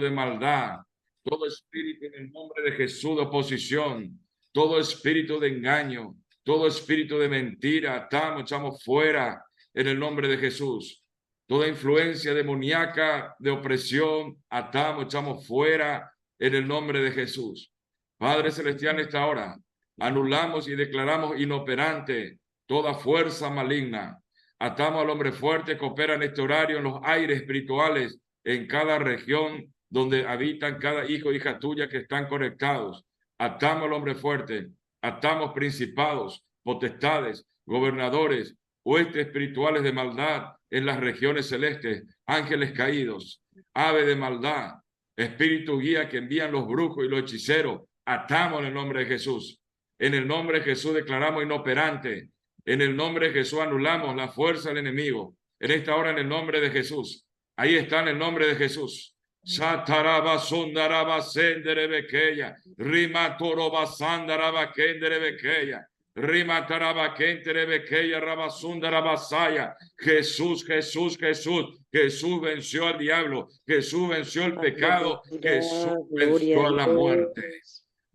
de maldad, todo espíritu en el nombre de Jesús de oposición, todo espíritu de engaño, todo espíritu de mentira, atamos, echamos fuera en el nombre de Jesús. Toda influencia demoníaca de opresión, atamos, echamos fuera en el nombre de Jesús. Padre Celestial, en esta hora, anulamos y declaramos inoperante toda fuerza maligna. Atamos al hombre fuerte que opera en este horario en los aires espirituales, en cada región donde habitan cada hijo e hija tuya que están conectados. Atamos al hombre fuerte, atamos principados, potestades, gobernadores, huestes espirituales de maldad en las regiones celestes, ángeles caídos, ave de maldad, espíritu guía que envían los brujos y los hechiceros. Atamos en el nombre de Jesús. En el nombre de Jesús declaramos inoperante. En el nombre de Jesús anulamos la fuerza del enemigo. En esta hora, en el nombre de Jesús. Ahí está en el nombre de Jesús. Sataraba sondaraba senderebekeya. Rimatoroba sandaraba kenderebekeya. Rimataraba kenderebekeya rabasundarabasaya. Jesús, Jesús, Jesús. Jesús venció al diablo. Jesús venció el pecado. Jesús venció a la muerte.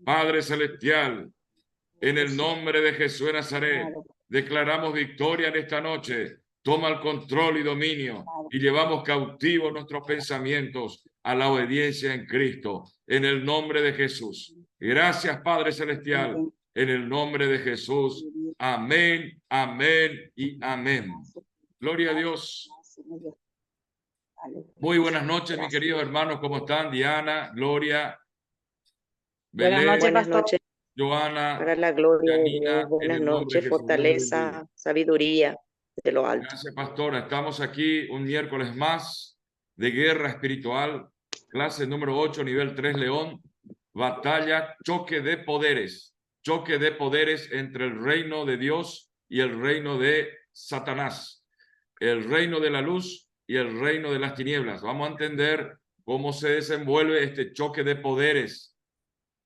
Padre Celestial, en el nombre de Jesús de Nazaret, declaramos victoria en esta noche. Toma el control y dominio y llevamos cautivos nuestros pensamientos a la obediencia en Cristo, en el nombre de Jesús. Gracias, Padre Celestial, en el nombre de Jesús. Amén, amén y amén. Gloria a Dios. Muy buenas noches, mis queridos hermanos. ¿Cómo están? Diana, Gloria, Belén, buenas noches. Joana, para la gloria de Janina, Dios, buenas noches, fortaleza, sabiduría de lo alto. Gracias, pastora. Estamos aquí un miércoles más de guerra espiritual, clase número 8, nivel 3, León. Batalla, choque de poderes entre el reino de Dios y el reino de Satanás, el reino de la luz y el reino de las tinieblas. Vamos a entender cómo se desenvuelve este choque de poderes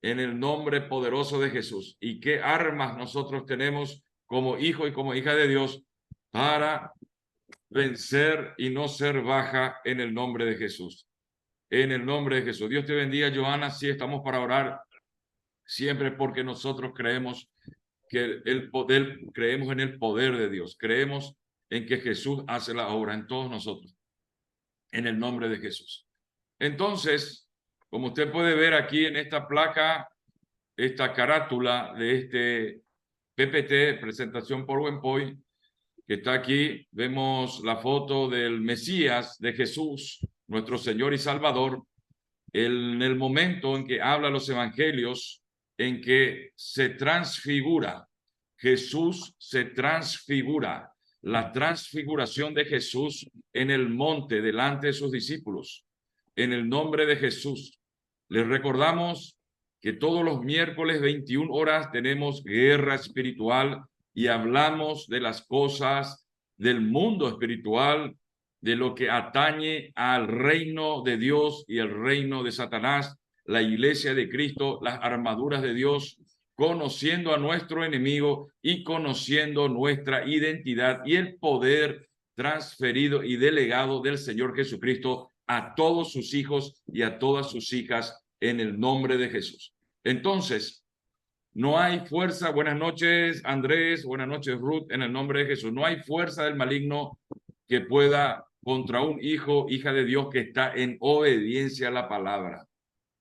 en el nombre poderoso de Jesús y qué armas nosotros tenemos como hijo y como hija de Dios para vencer y no ser baja en el nombre de Jesús. En el nombre de Jesús. Dios te bendiga, Joana. Sí, estamos para orar siempre porque nosotros creemos que creemos en el poder de Dios. Creemos en que Jesús hace la obra en todos nosotros. En el nombre de Jesús. Entonces, como usted puede ver aquí en esta placa, esta carátula de este PPT, presentación PowerPoint, que está aquí, vemos la foto del Mesías, de Jesús, nuestro Señor y Salvador, en el momento en que habla los evangelios, en que se transfigura, Jesús se transfigura, la transfiguración de Jesús en el monte delante de sus discípulos, en el nombre de Jesús. Les recordamos que todos los miércoles 21 horas tenemos guerra espiritual y hablamos de las cosas del mundo espiritual, de lo que atañe al reino de Dios y el reino de Satanás, la iglesia de Cristo, las armaduras de Dios, conociendo a nuestro enemigo y conociendo nuestra identidad y el poder transferido y delegado del Señor Jesucristo a todos sus hijos y a todas sus hijas en el nombre de Jesús. Entonces, no hay fuerza, buenas noches Andrés, buenas noches Ruth, en el nombre de Jesús. No hay fuerza del maligno que pueda contra un hijo, hija de Dios que está en obediencia a la palabra,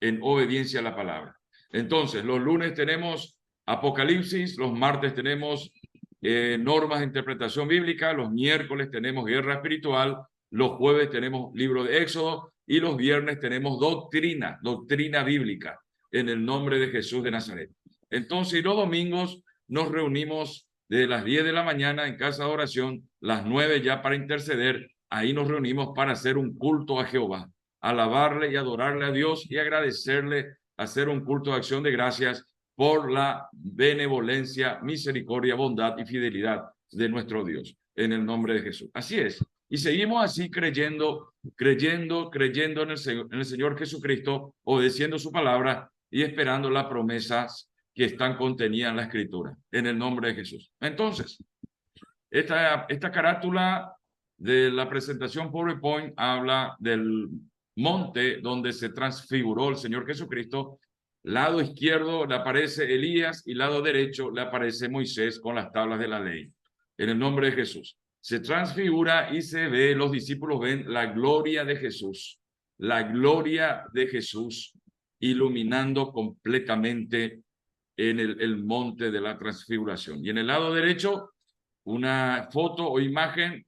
en obediencia a la palabra. Entonces, los lunes tenemos Apocalipsis, los martes tenemos normas de interpretación bíblica, los miércoles tenemos guerra espiritual, los jueves tenemos libro de Éxodo y los viernes tenemos doctrina bíblica en el nombre de Jesús de Nazaret. Entonces, los domingos nos reunimos desde las 10 de la mañana en casa de oración, las 9 ya para interceder. Ahí nos reunimos para hacer un culto a Jehová, alabarle y adorarle a Dios y agradecerle, hacer un culto de acción de gracias por la benevolencia, misericordia, bondad y fidelidad de nuestro Dios, en el nombre de Jesús. Así es. Y seguimos así creyendo en el Señor Jesucristo, obedeciendo su palabra y esperando las promesas que están contenidas en la Escritura, en el nombre de Jesús. Entonces, esta carátula de la presentación PowerPoint habla del monte donde se transfiguró el Señor Jesucristo, lado izquierdo le aparece Elías y lado derecho le aparece Moisés con las tablas de la ley. En el nombre de Jesús. Se transfigura y se ve, los discípulos ven la gloria de Jesús, la gloria de Jesús iluminando completamente en el monte de la transfiguración. Y en el lado derecho, una foto o imagen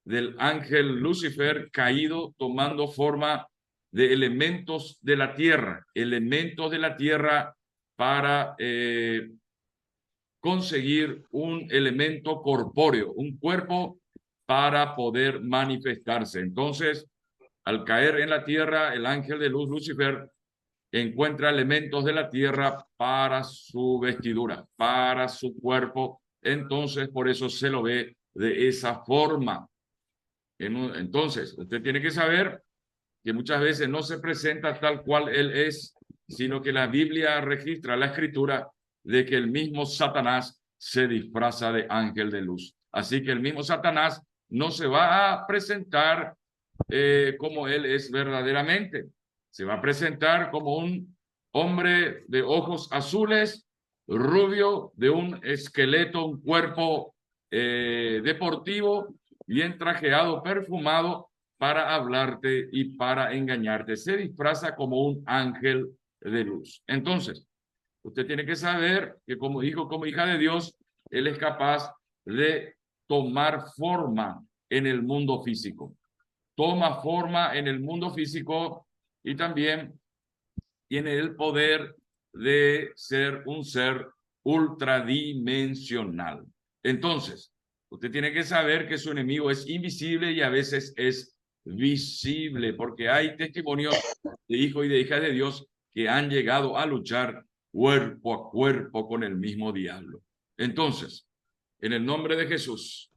del ángel Lucifer caído tomando forma de elementos de la tierra para conseguir un elemento corpóreo, un cuerpo para poder manifestarse. Entonces, al caer en la tierra, el ángel de luz Lucifer encuentra elementos de la tierra para su vestidura, para su cuerpo. Entonces, por eso se lo ve de esa forma. Entonces, usted tiene que saber que muchas veces no se presenta tal cual él es, sino que la Biblia registra la escritura de que el mismo Satanás se disfraza de ángel de luz. Así que el mismo Satanás no se va a presentar como él es verdaderamente. Se va a presentar como un hombre de ojos azules, rubio, de un esqueleto, un cuerpo deportivo, bien trajeado, perfumado, para hablarte y para engañarte. Se disfraza como un ángel de luz. Entonces, usted tiene que saber que como hijo, como hija de Dios, él es capaz de tomar forma en el mundo físico. Toma forma en el mundo físico y también tiene el poder de ser un ser ultradimensional. Entonces, usted tiene que saber que su enemigo es invisible y a veces es visible, porque hay testimonios de hijos y de hijas de Dios que han llegado a luchar cuerpo a cuerpo con el mismo diablo. Entonces, en el nombre de Jesús,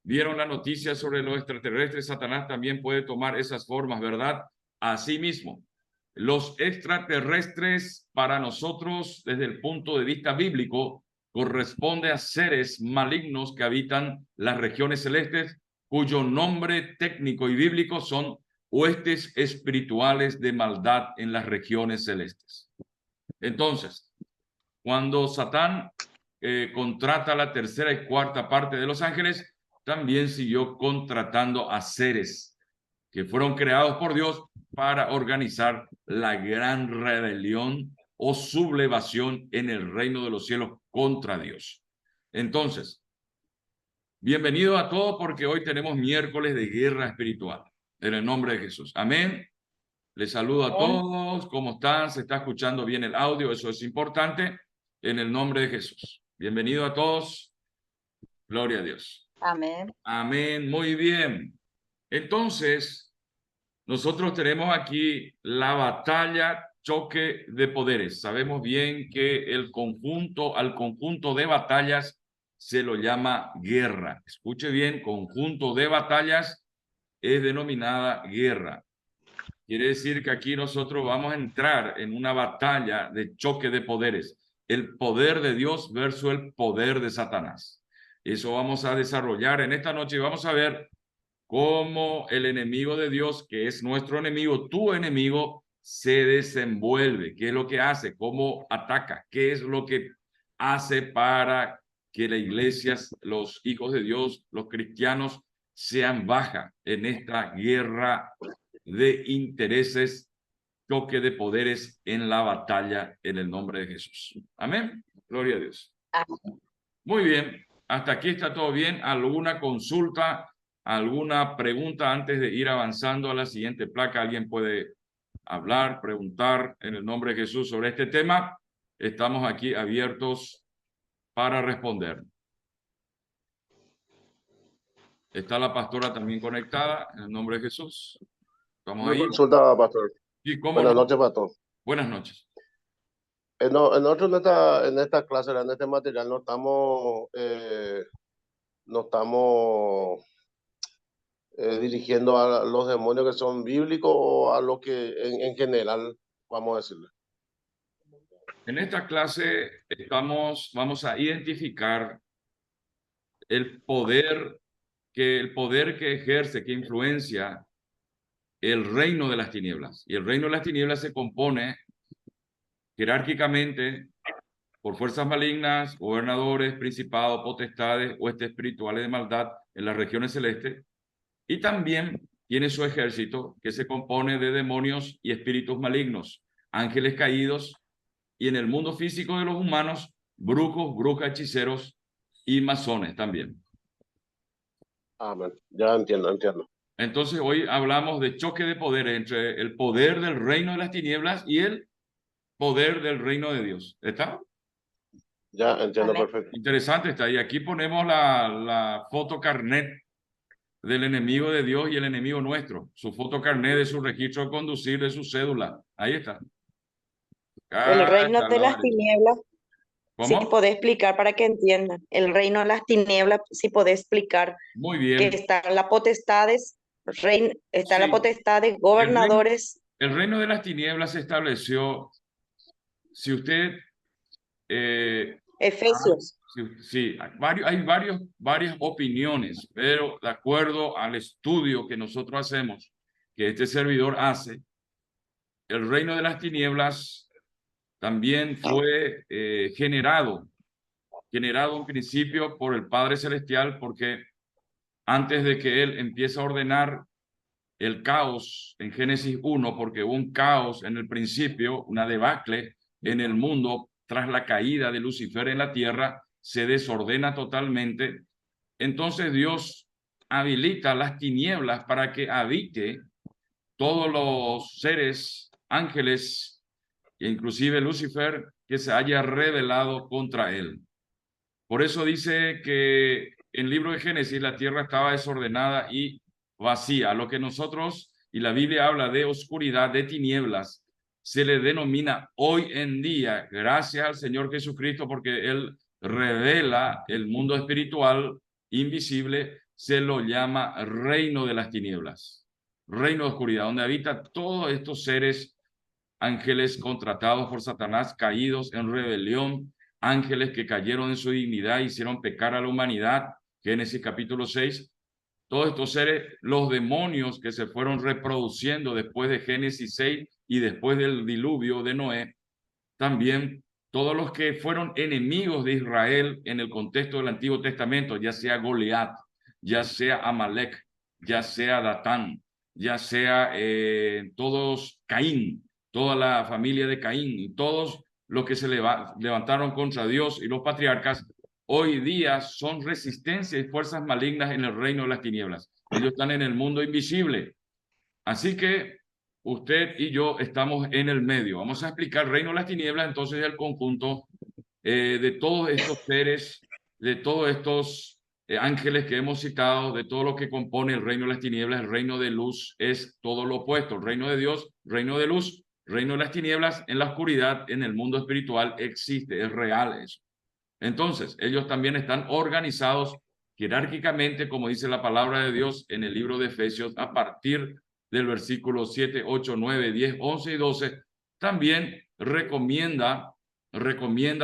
vieron la noticia sobre los extraterrestres, Satanás también puede tomar esas formas, ¿verdad? Asimismo, los extraterrestres para nosotros, desde el punto de vista bíblico, corresponde a seres malignos que habitan las regiones celestes, cuyo nombre técnico y bíblico son huestes espirituales de maldad en las regiones celestes. Entonces, cuando Satán contrata la tercera y cuarta parte de los ángeles, también siguió contratando a seres que fueron creados por Dios para organizar la gran rebelión o sublevación en el reino de los cielos contra Dios. Entonces, bienvenido a todos porque hoy tenemos miércoles de guerra espiritual. En el nombre de Jesús. Amén. Les saludo a todos. ¿Cómo están? ¿Se está escuchando bien el audio? Eso es importante. En el nombre de Jesús. Bienvenido a todos. Gloria a Dios. Amén. Amén. Muy bien. Entonces, nosotros tenemos aquí la batalla choque de poderes. Sabemos bien que al conjunto de batallas se lo llama guerra. Escuche bien, conjunto de batallas es denominada guerra. Quiere decir que aquí nosotros vamos a entrar en una batalla de choque de poderes. El poder de Dios versus el poder de Satanás. Eso vamos a desarrollar en esta noche y vamos a ver cómo el enemigo de Dios, que es nuestro enemigo, tu enemigo, se desenvuelve. ¿Qué es lo que hace? ¿Cómo ataca? ¿Qué es lo que hace para que las iglesias, los hijos de Dios, los cristianos, sean baja en esta guerra de intereses, choque de poderes en la batalla en el nombre de Jesús? Amén. Gloria a Dios. Amén. Muy bien. Hasta aquí está todo bien. ¿Alguna consulta, alguna pregunta antes de ir avanzando a la siguiente placa? ¿Alguien puede hablar, preguntar en el nombre de Jesús sobre este tema? Estamos aquí abiertos para responder. ¿Está la pastora también conectada en el nombre de Jesús? ¿Estamos Una ahí? consulta, pastor. Sí, ¿cómo Buenas no? noches, pastor. Buenas noches. Nosotros en esta clase, en este material, no estamos dirigiendo a los demonios que son bíblicos o a lo que en general, vamos a decirle. En esta clase vamos a identificar el poder que ejerce, que influencia el reino de las tinieblas. Y el reino de las tinieblas se compone jerárquicamente por fuerzas malignas, gobernadores, principados, potestades, huestes espirituales de maldad en las regiones celestes, y también tiene su ejército que se compone de demonios y espíritus malignos, ángeles caídos, y en el mundo físico de los humanos, brujos, brujas, hechiceros y masones también. Amén. Ya entiendo. Entonces hoy hablamos de choque de poderes entre el poder del reino de las tinieblas y el poder del reino de Dios. ¿Está? Ya entiendo Amén. perfecto. Interesante está. Y aquí ponemos la foto carnet del enemigo de Dios y el enemigo nuestro. Su foto carnet de su registro de conducir, de su cédula. Ahí está. El Acá reino está de la las varita. tinieblas, si ¿Cómo? podés explicar para que entiendan. El reino de las tinieblas, si podés explicar Muy que bien. están las potestades, está la Sí. potestad de El reino, gobernadores, el reino de las tinieblas se estableció. Si usted efesios. sí, sí, hay varias opiniones, pero de acuerdo al estudio que nosotros hacemos, que este servidor hace, el reino de las tinieblas también fue generado en principio por el Padre Celestial, porque antes de que Él empiece a ordenar el caos en Génesis 1, porque hubo un caos en el principio, una debacle en el mundo tras la caída de Lucifer en la tierra, se desordena totalmente. Entonces Dios habilita las tinieblas para que habite todos los seres, ángeles, e inclusive Lucifer, que se haya rebelado contra él. Por eso dice que en el libro de Génesis la tierra estaba desordenada y vacía. Lo que nosotros, y la Biblia habla de oscuridad, de tinieblas, se le denomina hoy en día, gracias al Señor Jesucristo, porque Él revela el mundo espiritual invisible, se lo llama reino de las tinieblas, reino de oscuridad, donde habita todos estos seres, ángeles contratados por Satanás, caídos en rebelión, ángeles que cayeron en su dignidad, hicieron pecar a la humanidad, Génesis capítulo 6, todos estos seres, los demonios que se fueron reproduciendo después de Génesis 6 y después del diluvio de Noé, también todos los que fueron enemigos de Israel en el contexto del Antiguo Testamento, ya sea Goliat, ya sea Amalek, ya sea Datán, ya sea todos Caín, toda la familia de Caín y todos los que se levantaron contra Dios y los patriarcas, hoy día son resistencia y fuerzas malignas en el reino de las tinieblas. Ellos están en el mundo invisible. Así que usted y yo estamos en el medio. Vamos a explicar el reino de las tinieblas, entonces el conjunto de todos estos seres, de todos estos ángeles que hemos citado, de todo lo que compone el reino de las tinieblas. El reino de luz es todo lo opuesto. El reino de Dios, reino de luz, reino de las tinieblas, en la oscuridad, en el mundo espiritual existe, es real eso. Entonces, ellos también están organizados jerárquicamente, como dice la palabra de Dios en el libro de Efesios, a partir del versículo 7, 8, 9, 10, 11 y 12. También recomienda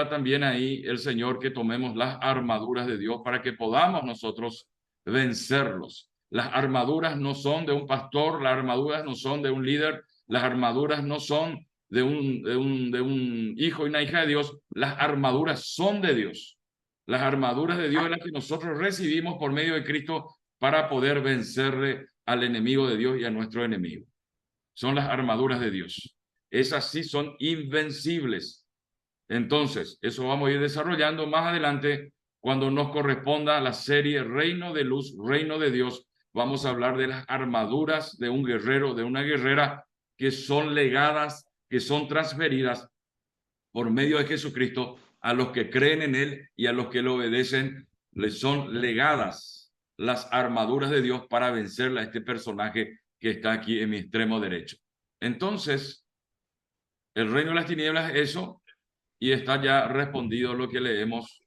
también ahí el Señor que tomemos las armaduras de Dios para que podamos nosotros vencerlos. Las armaduras no son de un pastor, las armaduras no son de un líder, las armaduras no son de un hijo y una hija de Dios, las armaduras son de Dios. Las armaduras de Dios es las que nosotros recibimos por medio de Cristo para poder vencerle al enemigo de Dios y a nuestro enemigo. Son las armaduras de Dios. Esas sí son invencibles. Entonces, eso vamos a ir desarrollando más adelante cuando nos corresponda la serie Reino de Luz, Reino de Dios. Vamos a hablar de las armaduras de un guerrero, de una guerrera que son legadas, que son transferidas por medio de Jesucristo a los que creen en Él y a los que le obedecen. Les son legadas las armaduras de Dios para vencerle a este personaje que está aquí en mi extremo derecho. Entonces, el reino de las tinieblas es eso, y está ya respondido lo que le hemos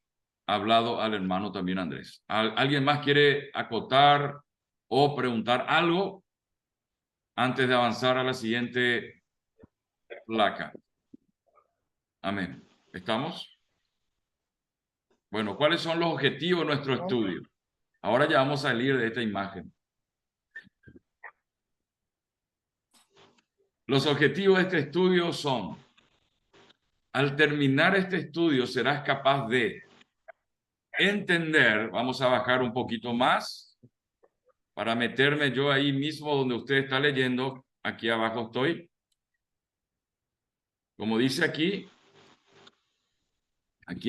hablado al hermano también Andrés. ¿Alguien más quiere acotar o preguntar algo antes de avanzar a la siguiente placa? Amén. ¿Estamos? Bueno, ¿cuáles son los objetivos de nuestro estudio? Ahora ya vamos a salir de esta imagen. Los objetivos de este estudio son: al terminar este estudio serás capaz de entender, vamos a bajar un poquito más para meterme yo ahí mismo donde usted está leyendo, aquí abajo estoy. Como dice aquí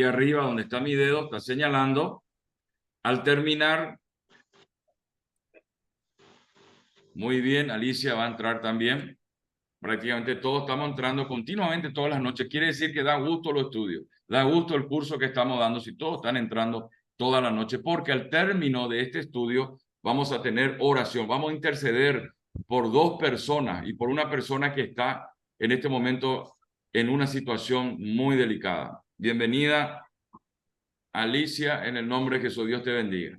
arriba donde está mi dedo, está señalando, al terminar, muy bien, Alicia va a entrar también. Prácticamente todos estamos entrando continuamente todas las noches. Quiere decir que da gusto los estudios, da gusto el curso que estamos dando si todos están entrando toda la noche, porque al término de este estudio vamos a tener oración, vamos a interceder por 2 personas y por una persona que está en este momento en una situación muy delicada. Bienvenida, Alicia, en el nombre de Jesús. Dios te bendiga.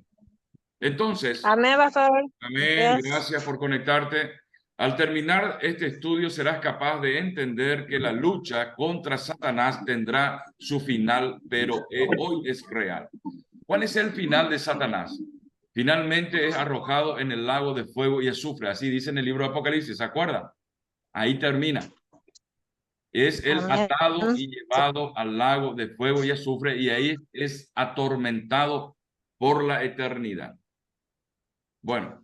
Entonces, Amén, pastor. amén, gracias por conectarte. Al terminar este estudio serás capaz de entender que la lucha contra Satanás tendrá su final, pero hoy es real. ¿Cuál es el final de Satanás? Finalmente es arrojado en el lago de fuego y azufre. Así dice en el libro de Apocalipsis, ¿se acuerdan? Ahí termina. Es el Amén. atado y llevado al lago de fuego y azufre, y ahí es atormentado por la eternidad. Bueno,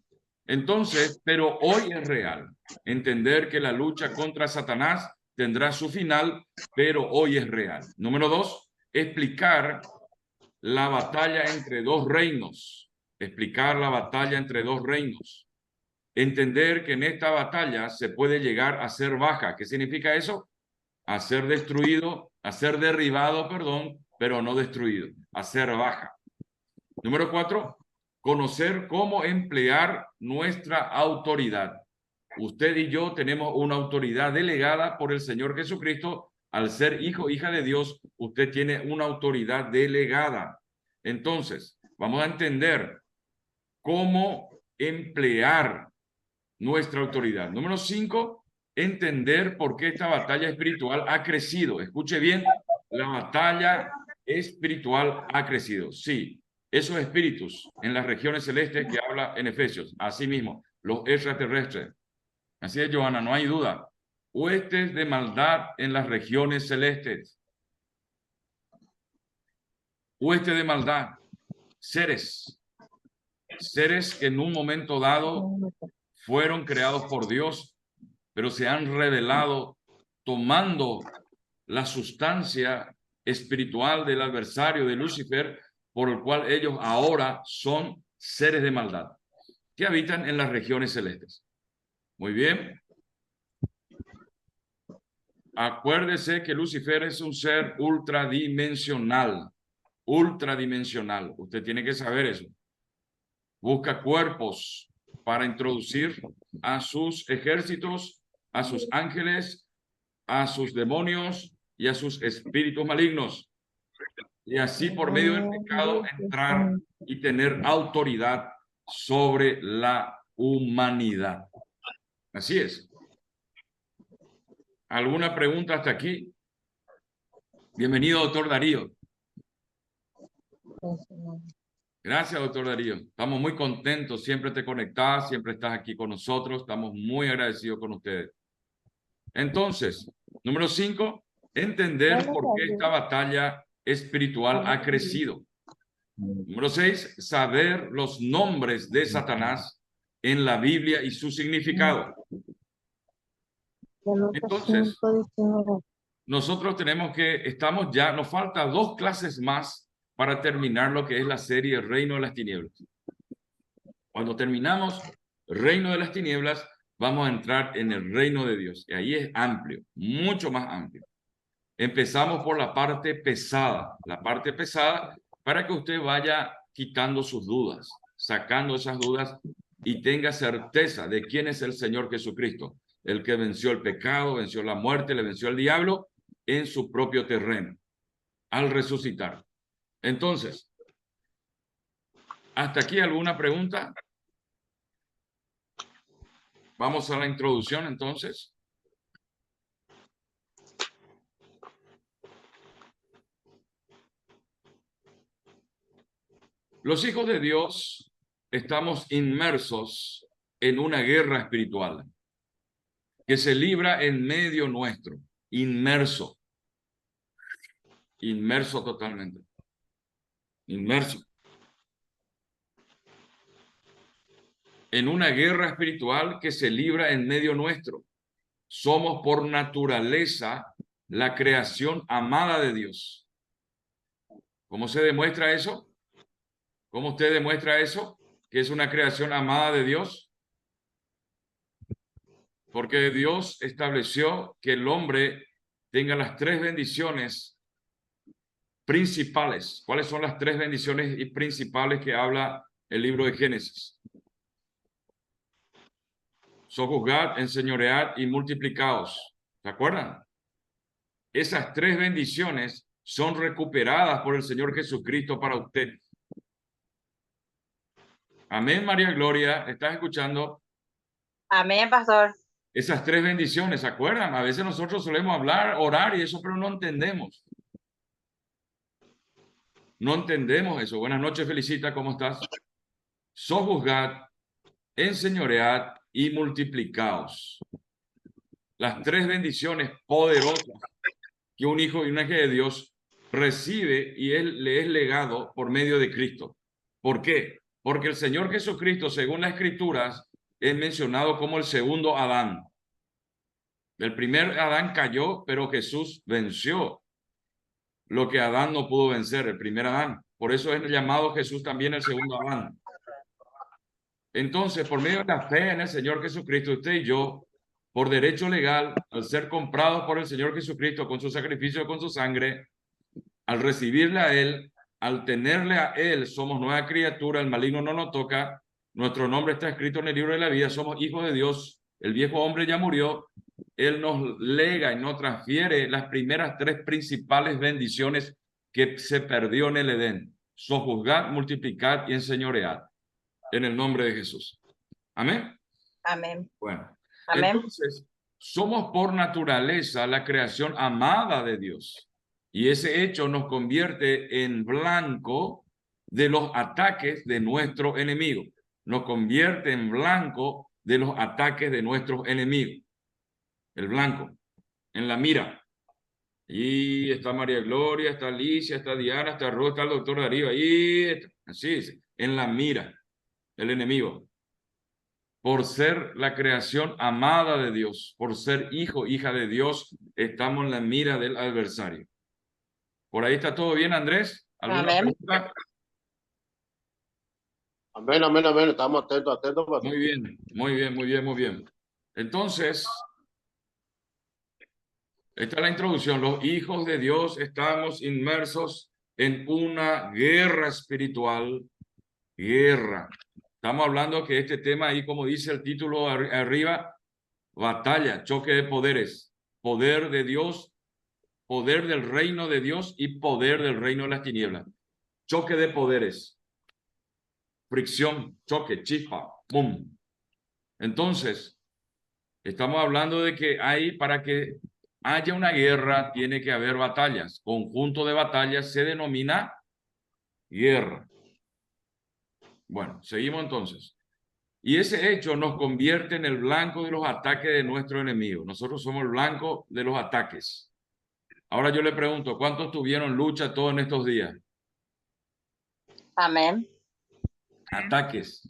entonces, pero hoy es real. Entender que la lucha contra Satanás tendrá su final, pero hoy es real. Número 2, explicar la batalla entre 2 reinos. Explicar la batalla entre 2 reinos. Entender que en esta batalla se puede llegar a ser baja. ¿Qué significa eso? A ser destruido, a ser derribado, perdón, pero no destruido, a ser baja. Número 4, conocer cómo emplear nuestra autoridad. Usted y yo tenemos una autoridad delegada por el Señor Jesucristo. Al ser hijo, hija de Dios, usted tiene una autoridad delegada. Entonces, vamos a entender cómo emplear nuestra autoridad. Número 5, entender por qué esta batalla espiritual ha crecido. Escuche bien, la batalla espiritual ha crecido. Sí, esos espíritus en las regiones celestes que habla en Efesios, así mismo, los extraterrestres. Así es, Johanna, no hay duda. Huestes de maldad en las regiones celestes. Huestes de maldad. Seres que en un momento dado fueron creados por Dios, pero se han revelado tomando la sustancia espiritual del adversario de Lucifer, por el cual ellos ahora son seres de maldad que habitan en las regiones celestes. Muy bien. Acuérdese que Lucifer es un ser ultradimensional. Ultradimensional. Usted tiene que saber eso. Busca cuerpos para introducir a sus ejércitos, a sus ángeles, a sus demonios y a sus espíritus malignos. Y así por medio del pecado entrar y tener autoridad sobre la humanidad. Así es. ¿Alguna pregunta hasta aquí? Bienvenido, doctor Darío. Gracias, doctor Darío. Estamos muy contentos. Siempre te conectas, siempre estás aquí con nosotros. Estamos muy agradecidos con ustedes. Entonces, número 5, entender por qué esta batalla espiritual ha crecido. Número 6, saber los nombres de Satanás en la Biblia y su significado. Entonces, nosotros estamos ya, nos falta 2 clases más para terminar lo que es la serie Reino de las Tinieblas. Cuando terminamos Reino de las Tinieblas, vamos a entrar en el Reino de Dios. Y ahí es amplio, mucho más amplio. Empezamos por la parte pesada para que usted vaya quitando sus dudas, sacando esas dudas y tenga certeza de quién es el Señor Jesucristo, el que venció el pecado, venció la muerte, le venció al diablo en su propio terreno, al resucitar. Entonces, ¿hasta aquí alguna pregunta? Vamos a la introducción entonces. Los hijos de Dios estamos inmersos en una guerra espiritual. que se libra en medio nuestro, inmerso totalmente, inmerso en una guerra espiritual que se libra en medio nuestro. Somos por naturaleza la creación amada de Dios. ¿Cómo se demuestra eso? ¿Cómo usted demuestra eso? Que es una creación amada de Dios. Porque Dios estableció que el hombre tenga las tres bendiciones principales. ¿Cuáles son las tres bendiciones principales que habla el libro de Génesis? Sojuzgad, enseñoread y multiplicaos. ¿Se acuerdan? Esas tres bendiciones son recuperadas por el Señor Jesucristo para usted. Amén, María Gloria. ¿Estás escuchando? Amén, pastor. Esas tres bendiciones, ¿se acuerdan? A veces nosotros solemos hablar, orar y eso, pero no entendemos. No entendemos eso. Buenas noches, Felicita, ¿cómo estás? Sojuzgad, enseñoread y multiplicaos. Las tres bendiciones poderosas que un hijo y una hija de Dios recibe y él le es legado por medio de Cristo. ¿Por qué? Porque el Señor Jesucristo, según las Escrituras, es mencionado como el segundo Adán. El primer Adán cayó, pero Jesús venció lo que Adán no pudo vencer, el primer Adán. Por eso es llamado Jesús también el segundo Adán. Entonces, por medio de la fe en el Señor Jesucristo, usted y yo, por derecho legal, al ser comprados por el Señor Jesucristo con su sacrificio, con su sangre, al recibirle a Él, al tenerle a Él, somos nueva criatura, el maligno no nos toca, nuestro nombre está escrito en el libro de la vida, somos hijos de Dios, el viejo hombre ya murió, Él nos lega y nos transfiere las primeras tres principales bendiciones que se perdió en el Edén: sojuzgad, multiplicad y enseñoread, en el nombre de Jesús. Amén. Amén. Bueno, Amén. entonces, somos por naturaleza la creación amada de Dios. Y ese hecho nos convierte en blanco de los ataques de nuestro enemigo. Nos convierte en blanco de los ataques de nuestros enemigos. El blanco, en la mira. Y está María Gloria, está Alicia, está Diana, está Rosa, está el doctor Darío. Ahí, así es, en la mira, el enemigo. Por ser la creación amada de Dios, por ser hijo, hija de Dios, estamos en la mira del adversario. ¿Por ahí está todo bien, Andrés? ¿Alguna pregunta? Amén, amén, amén. Estamos atentos, pastor. Muy bien, muy bien, muy bien, muy bien. Entonces, esta es la introducción. Los hijos de Dios estamos inmersos en una guerra espiritual. Guerra. Estamos hablando que este tema ahí, como dice el título arriba, batalla, choque de poderes, poder de Dios, poder del reino de Dios y poder del reino de las tinieblas. Choque de poderes, fricción, choque, chispa, ¡pum! Entonces, estamos hablando de que para que haya una guerra, tiene que haber batallas. Conjunto de batallas se denomina guerra. Bueno, seguimos entonces. Y ese hecho nos convierte en el blanco de los ataques de nuestro enemigo. Nosotros somos el blanco de los ataques. Ahora yo le pregunto, ¿cuántos tuvieron lucha todos en estos días? Amén. Ataques.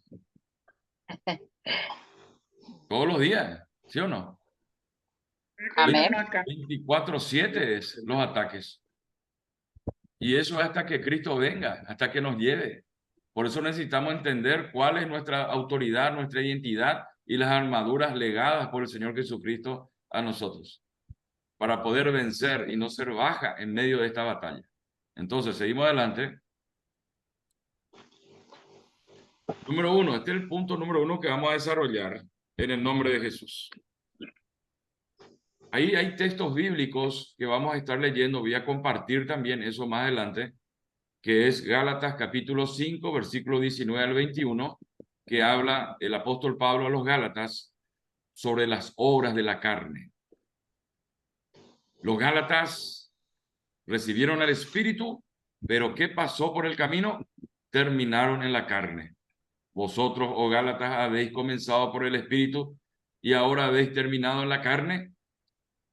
Todos los días, ¿sí o no? Amén. 24/7 es los ataques. Y eso es hasta que Cristo venga, hasta que nos lleve. Por eso necesitamos entender cuál es nuestra autoridad, nuestra identidad y las armaduras legadas por el Señor Jesucristo a nosotros, para poder vencer y no ser baja en medio de esta batalla. Entonces, seguimos adelante. Número 1, este es el punto número 1 que vamos a desarrollar en el nombre de Jesús. Ahí hay textos bíblicos que vamos a estar leyendo, voy a compartir también eso más adelante, que es Gálatas capítulo 5, versículo 19 al 21, que habla el apóstol Pablo a los Gálatas sobre las obras de la carne. Los Gálatas recibieron el Espíritu, pero ¿qué pasó por el camino? Terminaron en la carne. Vosotros, oh Gálatas, habéis comenzado por el Espíritu, y ahora habéis terminado en la carne.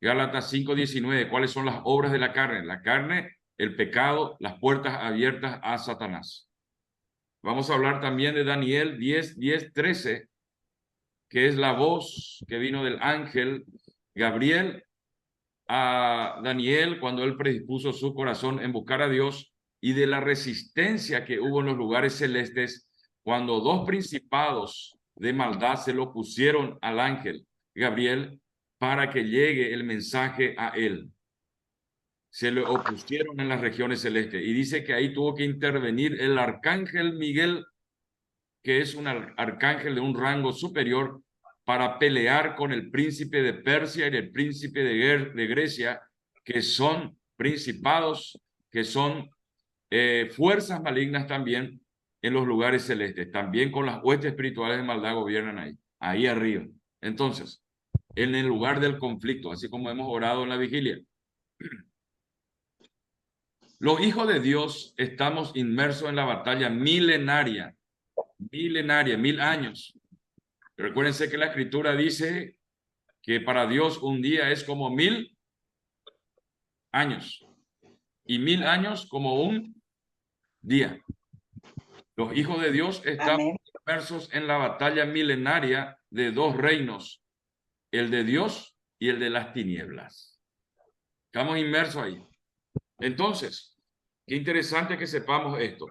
Gálatas 5:19, ¿cuáles son las obras de la carne? La carne, el pecado, las puertas abiertas a Satanás. Vamos a hablar también de Daniel 10:13, que es la voz que vino del ángel Gabriel a Daniel cuando él predispuso su corazón en buscar a Dios, y de la resistencia que hubo en los lugares celestes cuando dos principados de maldad se lo pusieron al ángel Gabriel para que llegue el mensaje a él. Se le opusieron en las regiones celestes, y dice que ahí tuvo que intervenir el arcángel Miguel, que es un arcángel de un rango superior, para pelear con el príncipe de Persia y el príncipe de Grecia, que son principados, que son fuerzas malignas también en los lugares celestes. También con las huestes espirituales de maldad gobiernan ahí arriba. Entonces, en el lugar del conflicto, así como hemos orado en la vigilia. Los hijos de Dios estamos inmersos en la batalla milenaria, 1000 años. Recuérdense que la escritura dice que para Dios un día es como 1000 años y 1000 años como un día. Los hijos de Dios estamos inmersos en la batalla milenaria de dos reinos, el de Dios y el de las tinieblas. Estamos inmersos ahí. Entonces, qué interesante que sepamos esto.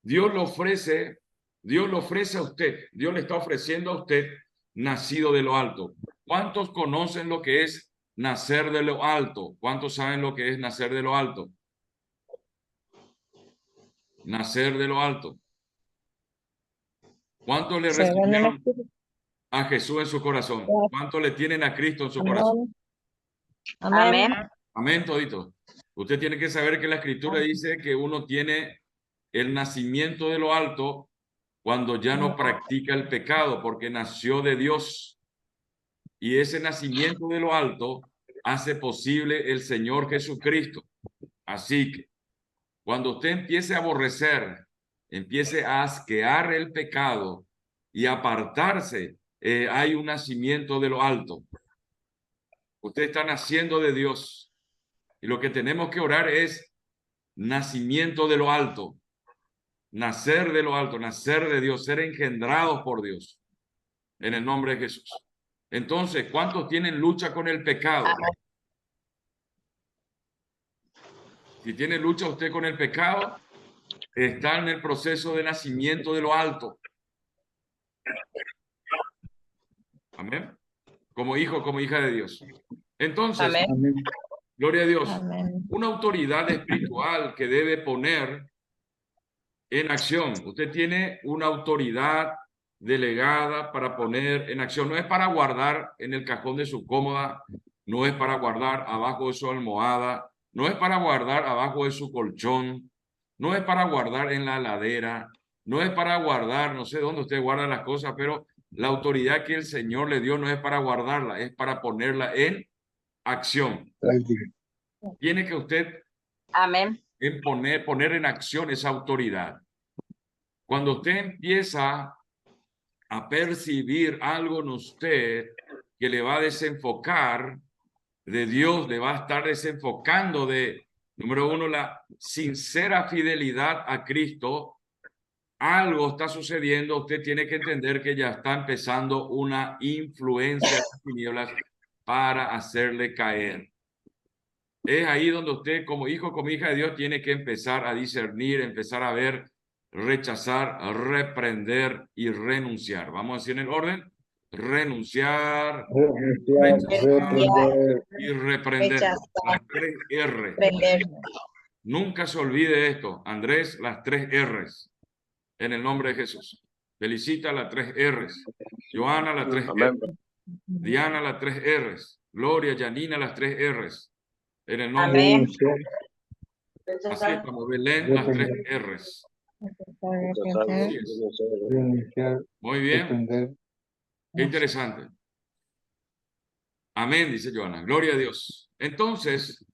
Dios le ofrece a usted, Dios le está ofreciendo a usted nacido de lo alto. ¿Cuántos conocen lo que es nacer de lo alto? ¿Cuántos saben lo que es nacer de lo alto? Nacer de lo alto. ¿Cuántos le recibieron a Jesús en su corazón? ¿Cuántos le tienen a Cristo en su corazón? Amén. Amén, todito. Usted tiene que saber que la escritura dice que uno tiene el nacimiento de lo alto cuando ya no practica el pecado, porque nació de Dios. Y ese nacimiento de lo alto hace posible el Señor Jesucristo. Así que cuando usted empiece a aborrecer, empiece a asquear el pecado y apartarse, hay un nacimiento de lo alto. Usted está naciendo de Dios. Y lo que tenemos que orar es nacimiento de lo alto. Nacer de lo alto, nacer de Dios, ser engendrados por Dios. En el nombre de Jesús. Entonces, ¿cuántos tienen lucha con el pecado? Si tiene lucha usted con el pecado, está en el proceso de nacimiento de lo alto. Amén. Como hijo, como hija de Dios. Entonces, Amén. Gloria a Dios. Amén. Una autoridad espiritual que debe poner en acción. Usted tiene una autoridad delegada para poner en acción. No es para guardar en el cajón de su cómoda, no es para guardar abajo de su almohada, no es para guardar abajo de su colchón, no es para guardar en la ladera, no es para guardar, no sé dónde usted guarda las cosas, pero la autoridad que el Señor le dio no es para guardarla, es para ponerla en acción. Tiene que usted poner en acción esa autoridad. Cuando usted empieza a percibir algo en usted que le va a desenfocar de Dios, le va a estar desenfocando de, número uno, la sincera fidelidad a Cristo, algo está sucediendo, usted tiene que entender que ya está empezando una influencia de las tinieblas para hacerle caer. Es ahí donde usted, como hijo, como hija de Dios, tiene que empezar a discernir, empezar a ver, rechazar, reprender y renunciar. Vamos a decir en el orden: renunciar, rechazar y reprender. Las 3 R. Nunca se olvide esto, Andrés, las 3 R's. En el nombre de Jesús. Felicita las 3 R's. Joana, las 3 R's. Diana, las 3 R's. Gloria, Janina, las 3 R's. En el nombre de Jesús. Así es como Belén, las 3 R's. Muy bien. Qué interesante. Amén, dice Joana. Gloria a Dios. Entonces,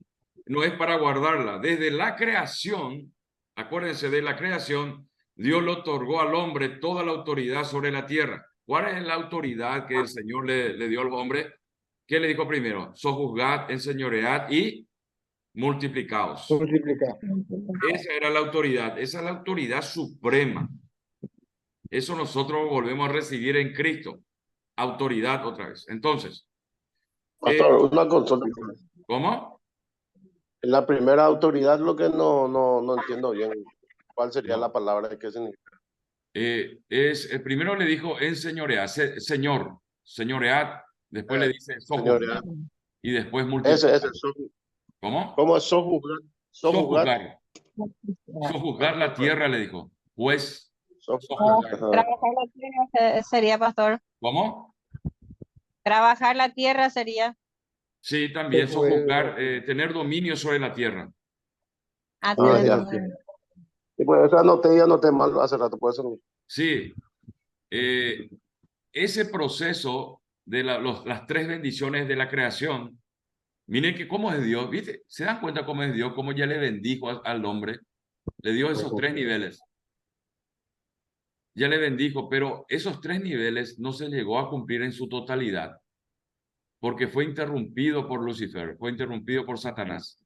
no es para guardarla. Desde la creación, acuérdense, de la creación, Dios le otorgó al hombre toda la autoridad sobre la tierra. ¿Cuál es la autoridad que el Señor le dio al hombre? ¿Qué le dijo primero? Sojuzgad, enseñoread y multiplicaos. Multiplicar. Esa era la autoridad, esa es la autoridad suprema. Eso nosotros volvemos a recibir en Cristo. Autoridad otra vez. Entonces, Pastor, una consulta. ¿cómo? La primera autoridad, lo que no entiendo bien. ¿Cuál sería No. la palabra que significa? Primero le dijo enseñoread, señor, señoread, después le dice sojuzgar Señoría. y después multiplicar. Ese, ¿Cómo? ¿cómo es sojuzgar? Sojuzgar. Sojuzgar la tierra, le dijo. Pues, Sojuzgar. Ajá. Trabajar la tierra sería, pastor. ¿cómo? Trabajar la tierra sería. Sí, también Se puede- sojuzgar, tener dominio sobre la tierra. Ah, Ah, tener ya. dominio. Y pues esa anoté mal hace rato, por eso. Sí, ese proceso de las tres bendiciones de la creación, miren que cómo es Dios, ¿viste? ¿Se dan cuenta cómo es Dios? Cómo ya le bendijo al hombre, le dio esos tres niveles. Ya le bendijo, pero esos tres niveles no se llegó a cumplir en su totalidad, porque fue interrumpido por Lucifer, fue interrumpido por Satanás.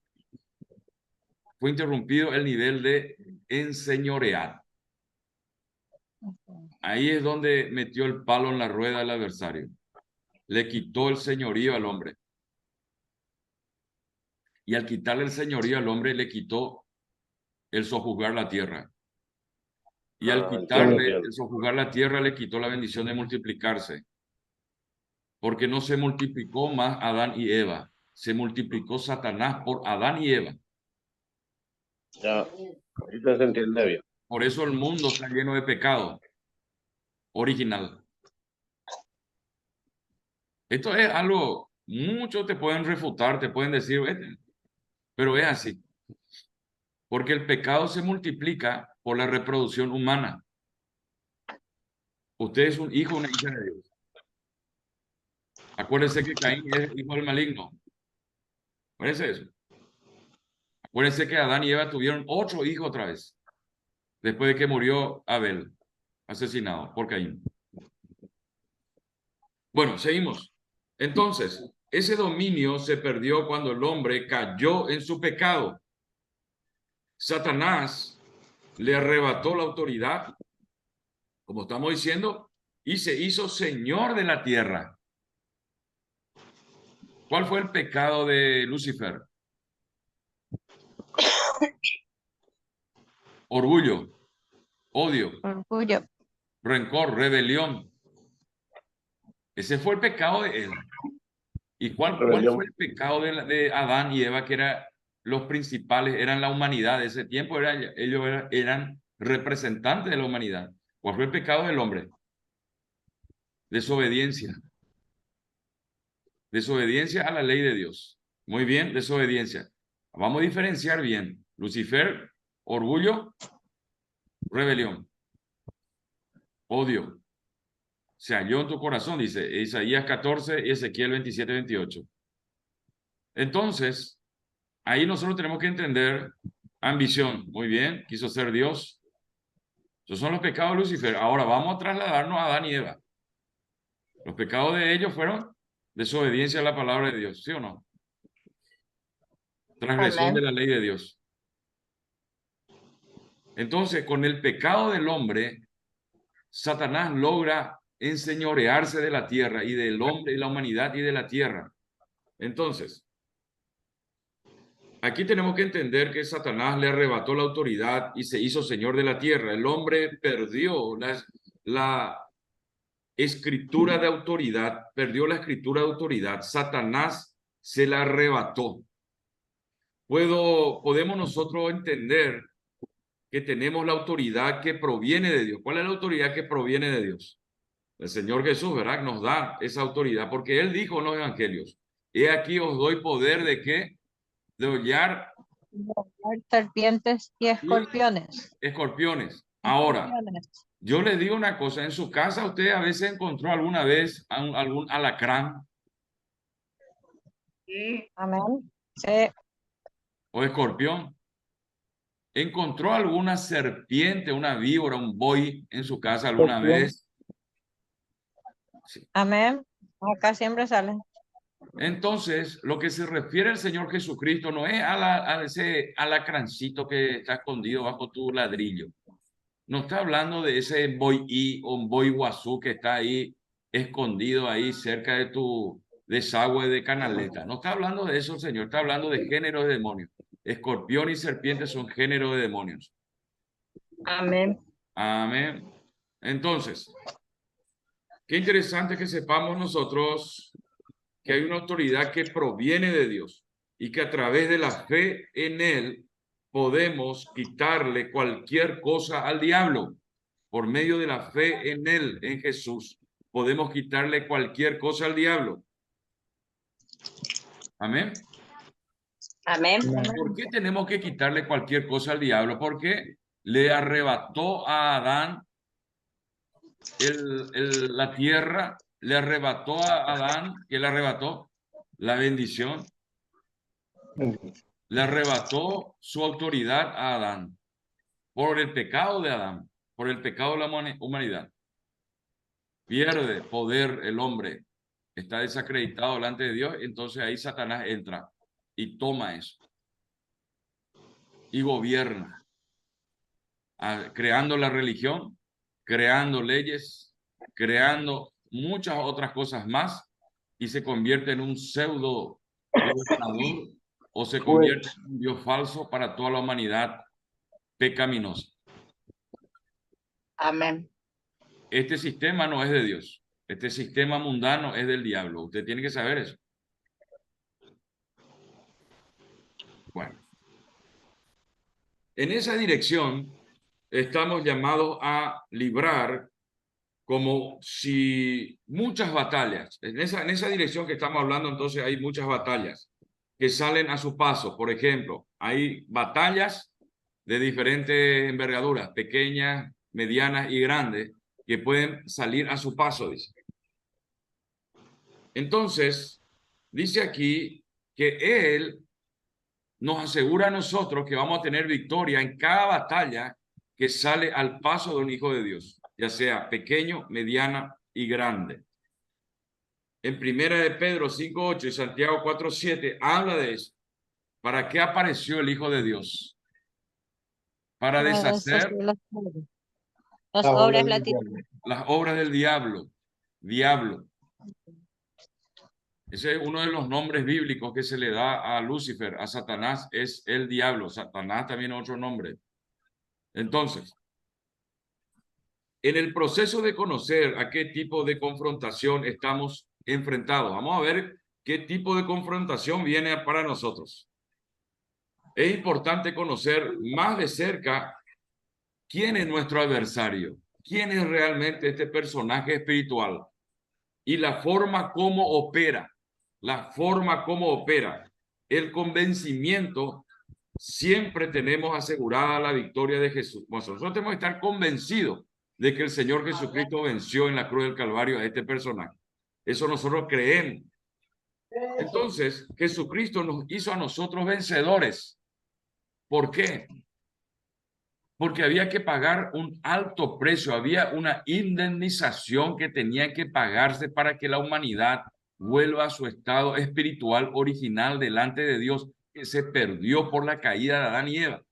Fue interrumpido el nivel de enseñorear. Ahí es donde metió el palo en la rueda del adversario. Le quitó el señorío al hombre. Y al quitarle el señorío al hombre, le quitó el sojuzgar la tierra. Y al quitarle el sojuzgar la tierra, le quitó la bendición de multiplicarse. Porque no se multiplicó más Adán y Eva. Se multiplicó Satanás por Adán y Eva. Ya, ahorita se entiende bien. Por eso el mundo está lleno de pecado original. Esto es algo, muchos te pueden refutar, te pueden decir, pero es así. Porque el pecado se multiplica por la reproducción humana. Usted es un hijo o una hija de Dios. Acuérdense que Caín es hijo del maligno. Acuérdense eso. Acuérdense que Adán y Eva tuvieron otro hijo otra vez. Después de que murió Abel, asesinado por Caín. Bueno, seguimos. Entonces, ese dominio se perdió cuando el hombre cayó en su pecado. Satanás le arrebató la autoridad, como estamos diciendo, y se hizo señor de la tierra. ¿Cuál fue el pecado de Lucifer? Orgullo, odio, Orgullo. rencor, rebelión. Ese fue el pecado de él. ¿Y cuál fue el pecado de Adán y Eva, que eran los principales, eran la humanidad de ese tiempo? Ellos eran representantes de la humanidad. ¿Cuál fue el pecado del hombre? Desobediencia. Desobediencia a la ley de Dios. Muy bien, desobediencia. Vamos a diferenciar bien. Lucifer, orgullo, rebelión, odio. Se halló en tu corazón, dice Isaías 14 y Ezequiel 27, 28. Entonces, ahí nosotros tenemos que entender ambición. Muy bien, quiso ser Dios. Esos son los pecados de Lucifer. Ahora vamos a trasladarnos a Adán y Eva. Los pecados de ellos fueron desobediencia a la palabra de Dios, ¿sí o no? Transgresión de la ley de Dios. Entonces, con el pecado del hombre, Satanás logra enseñorearse de la tierra y del hombre y la humanidad y de la tierra. Entonces, aquí tenemos que entender que Satanás le arrebató la autoridad y se hizo señor de la tierra. El hombre perdió la escritura de autoridad, perdió la escritura de autoridad. Satanás se la arrebató. Podemos nosotros entender que tenemos la autoridad que proviene de Dios. ¿Cuál es la autoridad que proviene de Dios? El Señor Jesús, ¿verdad? Nos da esa autoridad porque Él dijo en los evangelios, he aquí os doy poder de qué? De hollar serpientes y escorpiones. Escorpiones. Ahora, yo les digo una cosa, en su casa usted a veces encontró alguna vez algún alacrán. Amén. Sí. O escorpión. ¿Encontró alguna serpiente, una víbora, un buey en su casa alguna vez? Amén. Acá siempre sale. Entonces, lo que se refiere el Señor Jesucristo no es a ese alacrancito que está escondido bajo tu ladrillo. No está hablando de ese boy o boy guazú que está ahí escondido ahí cerca de tu desagüe de canaleta. No está hablando de eso, Señor. Está hablando de género de demonios. Escorpión y serpiente son género de demonios. Amén. Amén. Entonces, qué interesante que sepamos nosotros que hay una autoridad que proviene de Dios y que a través de la fe en Él podemos quitarle cualquier cosa al diablo. Por medio de la fe en Él, en Jesús, podemos quitarle cualquier cosa al diablo. Amén. Amén. ¿Por qué tenemos que quitarle cualquier cosa al diablo? Porque le arrebató a Adán la tierra, le arrebató a Adán, ¿qué le arrebató? La bendición. Le arrebató su autoridad a Adán por el pecado de Adán, por el pecado de la humanidad. Pierde poder el hombre, está desacreditado delante de Dios, entonces ahí Satanás entra y toma eso y gobierna, creando la religión, creando leyes, creando muchas otras cosas más y se convierte en un pseudo gobernador o se convierte en un Dios falso para toda la humanidad pecaminosa. Amén. Este sistema no es de Dios. Este sistema mundano es del diablo. Usted tiene que saber eso. Bueno. En esa dirección estamos llamados a librar como si muchas batallas. En esa dirección que estamos hablando, entonces hay muchas batallas que salen a su paso. Por ejemplo, hay batallas de diferentes envergaduras, pequeñas, medianas y grandes, que pueden salir a su paso, dice. Entonces, dice aquí que Él nos asegura a nosotros que vamos a tener victoria en cada batalla que sale al paso de un hijo de Dios, ya sea pequeño, mediana y grande. En Primera de Pedro 5:8 y Santiago 4:7 habla de eso. ¿Para qué apareció el Hijo de Dios? Para deshacer las obras de la tierra. las obras del diablo. Diablo. Ese es uno de los nombres bíblicos que se le da a Lucifer, a Satanás, es el diablo. Satanás también es otro nombre. Entonces, en el proceso de conocer a qué tipo de confrontación estamos enfrentados, vamos a ver qué tipo de confrontación viene para nosotros. Es importante conocer más de cerca quién es nuestro adversario, quién es realmente este personaje espiritual y la forma como opera. La forma como opera. El convencimiento, siempre tenemos asegurada la victoria de Jesús. Nosotros tenemos que estar convencidos de que el Señor Jesucristo venció en la cruz del Calvario a este personaje. Eso nosotros creemos. Entonces, Jesucristo nos hizo a nosotros vencedores. ¿Por qué? Porque había que pagar un alto precio, había una indemnización que tenía que pagarse para que la humanidad vuelva a su estado espiritual original delante de Dios, que se perdió por la caída de Adán y Eva.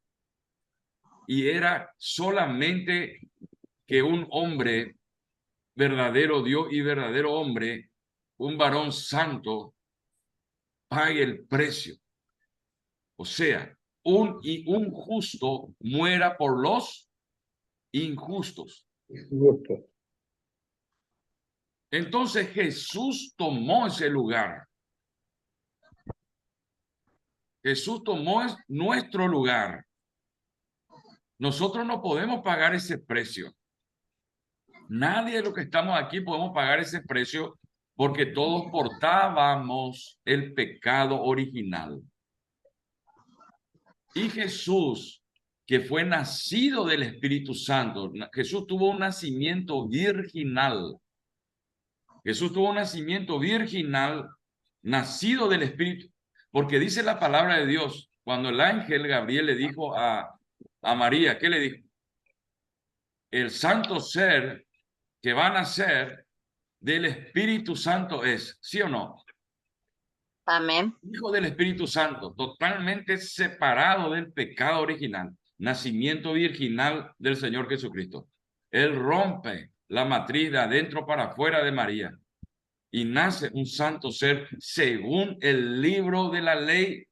Y era solamente que un hombre verdadero Dios y verdadero hombre, un varón santo, pague el precio. O sea, un justo muera por los injustos. Entonces Jesús tomó ese lugar. Jesús tomó nuestro lugar. Nosotros no podemos pagar ese precio. Nadie de los que estamos aquí podemos pagar ese precio porque todos portábamos el pecado original. Y Jesús, que fue nacido del Espíritu Santo, Jesús tuvo un nacimiento virginal. Jesús tuvo un nacimiento virginal, nacido del Espíritu, porque dice la palabra de Dios, cuando el ángel Gabriel le dijo a María, ¿qué le dijo? El santo ser que va a nacer del Espíritu Santo es, ¿sí o no? Amén. Hijo del Espíritu Santo, totalmente separado del pecado original, nacimiento virginal del Señor Jesucristo. Él rompe la matriz de adentro para afuera de María y nace un santo ser según el libro de la ley.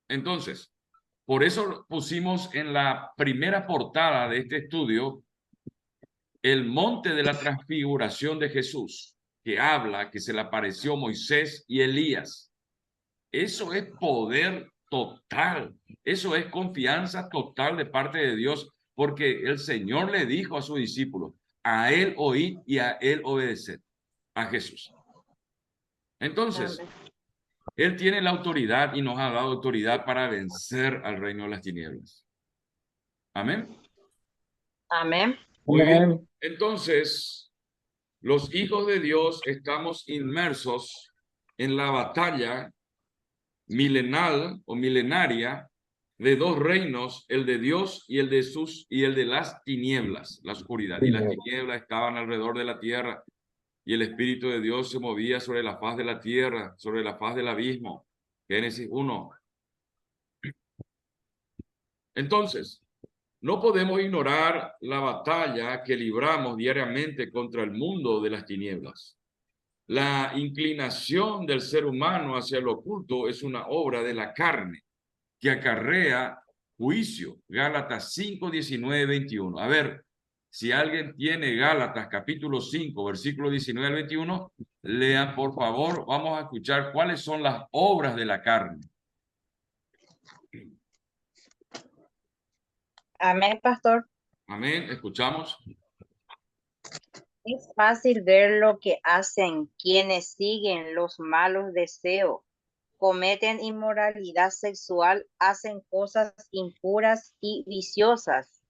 Entonces, por eso pusimos en la primera portada de este estudio el monte de la transfiguración de Jesús, que habla que se le apareció Moisés y Elías. Eso es poder total, eso es confianza total de parte de Dios, porque el Señor le dijo a sus discípulos, a Él oíd y a Él obedeced, a Jesús. Entonces, Amén. Él tiene la autoridad y nos ha dado autoridad para vencer al reino de las tinieblas. Amén. Amén. Muy bien. Entonces, los hijos de Dios estamos inmersos en la batalla milenal o milenaria de dos reinos, el de Dios y el de las tinieblas, la oscuridad. Y las tinieblas estaban alrededor de la tierra y el Espíritu de Dios se movía sobre la faz de la tierra, sobre la faz del abismo. Génesis 1. Entonces, no podemos ignorar la batalla que libramos diariamente contra el mundo de las tinieblas. La inclinación del ser humano hacia lo oculto es una obra de la carne que acarrea juicio. Gálatas 5, 19, 21. A ver, si alguien tiene Gálatas capítulo 5, versículo 19 al 21, lean por favor, vamos a escuchar cuáles son las obras de la carne. Amén, pastor. Amén, escuchamos. Es fácil ver lo que hacen quienes siguen los malos deseos, cometen inmoralidad sexual, hacen cosas impuras y viciosas,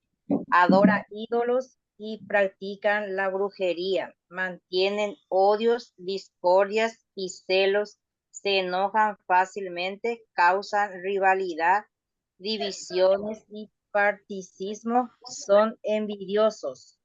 adoran ídolos y practican la brujería, mantienen odios, discordias y celos, se enojan fácilmente, causan rivalidad, divisiones y particismo, son envidiosos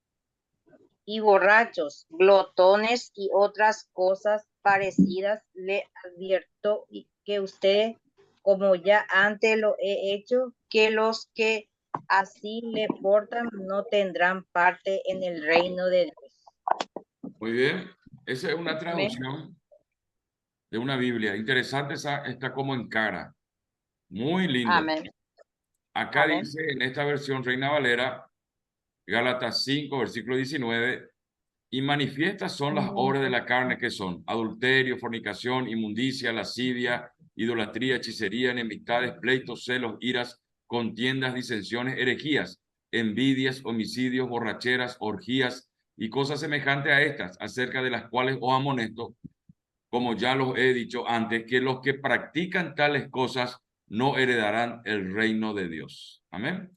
y borrachos, glotones y otras cosas parecidas. Le advierto que usted, como ya antes lo he hecho, que los que así le portan no tendrán parte en el reino de Dios. Muy bien, esa es una Amén. traducción de una Biblia. Interesante, está como en cara. Muy lindo. Amén. Acá Amén. dice en esta versión Reina Valera, Gálatas 5, versículo 19, y manifiestas son las obras de la carne que son adulterio, fornicación, inmundicia, lascivia, idolatría, hechicería, enemistades, pleitos, celos, iras, contiendas, disensiones, herejías, envidias, homicidios, borracheras, orgías y cosas semejantes a estas, acerca de las cuales os amonesto, como ya los he dicho antes, que los que practican tales cosas no heredarán el reino de Dios. Amén.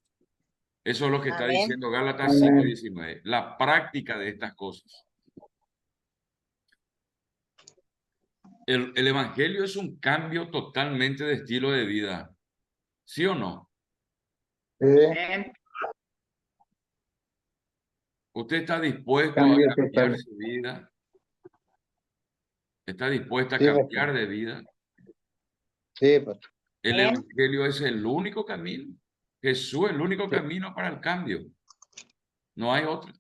Eso es lo que está Amén. diciendo Gálatas 5:19. La práctica de estas cosas. El evangelio es un cambio totalmente de estilo de vida. ¿Sí o no? Amén. ¿Usted está dispuesto a Cambio cambiar total. su vida? ¿Está dispuesta a Sí, cambiar pastor. de vida? Sí, pastor. El Amén. evangelio es el único camino. Jesús es el único Sí. camino para el cambio. No hay otro.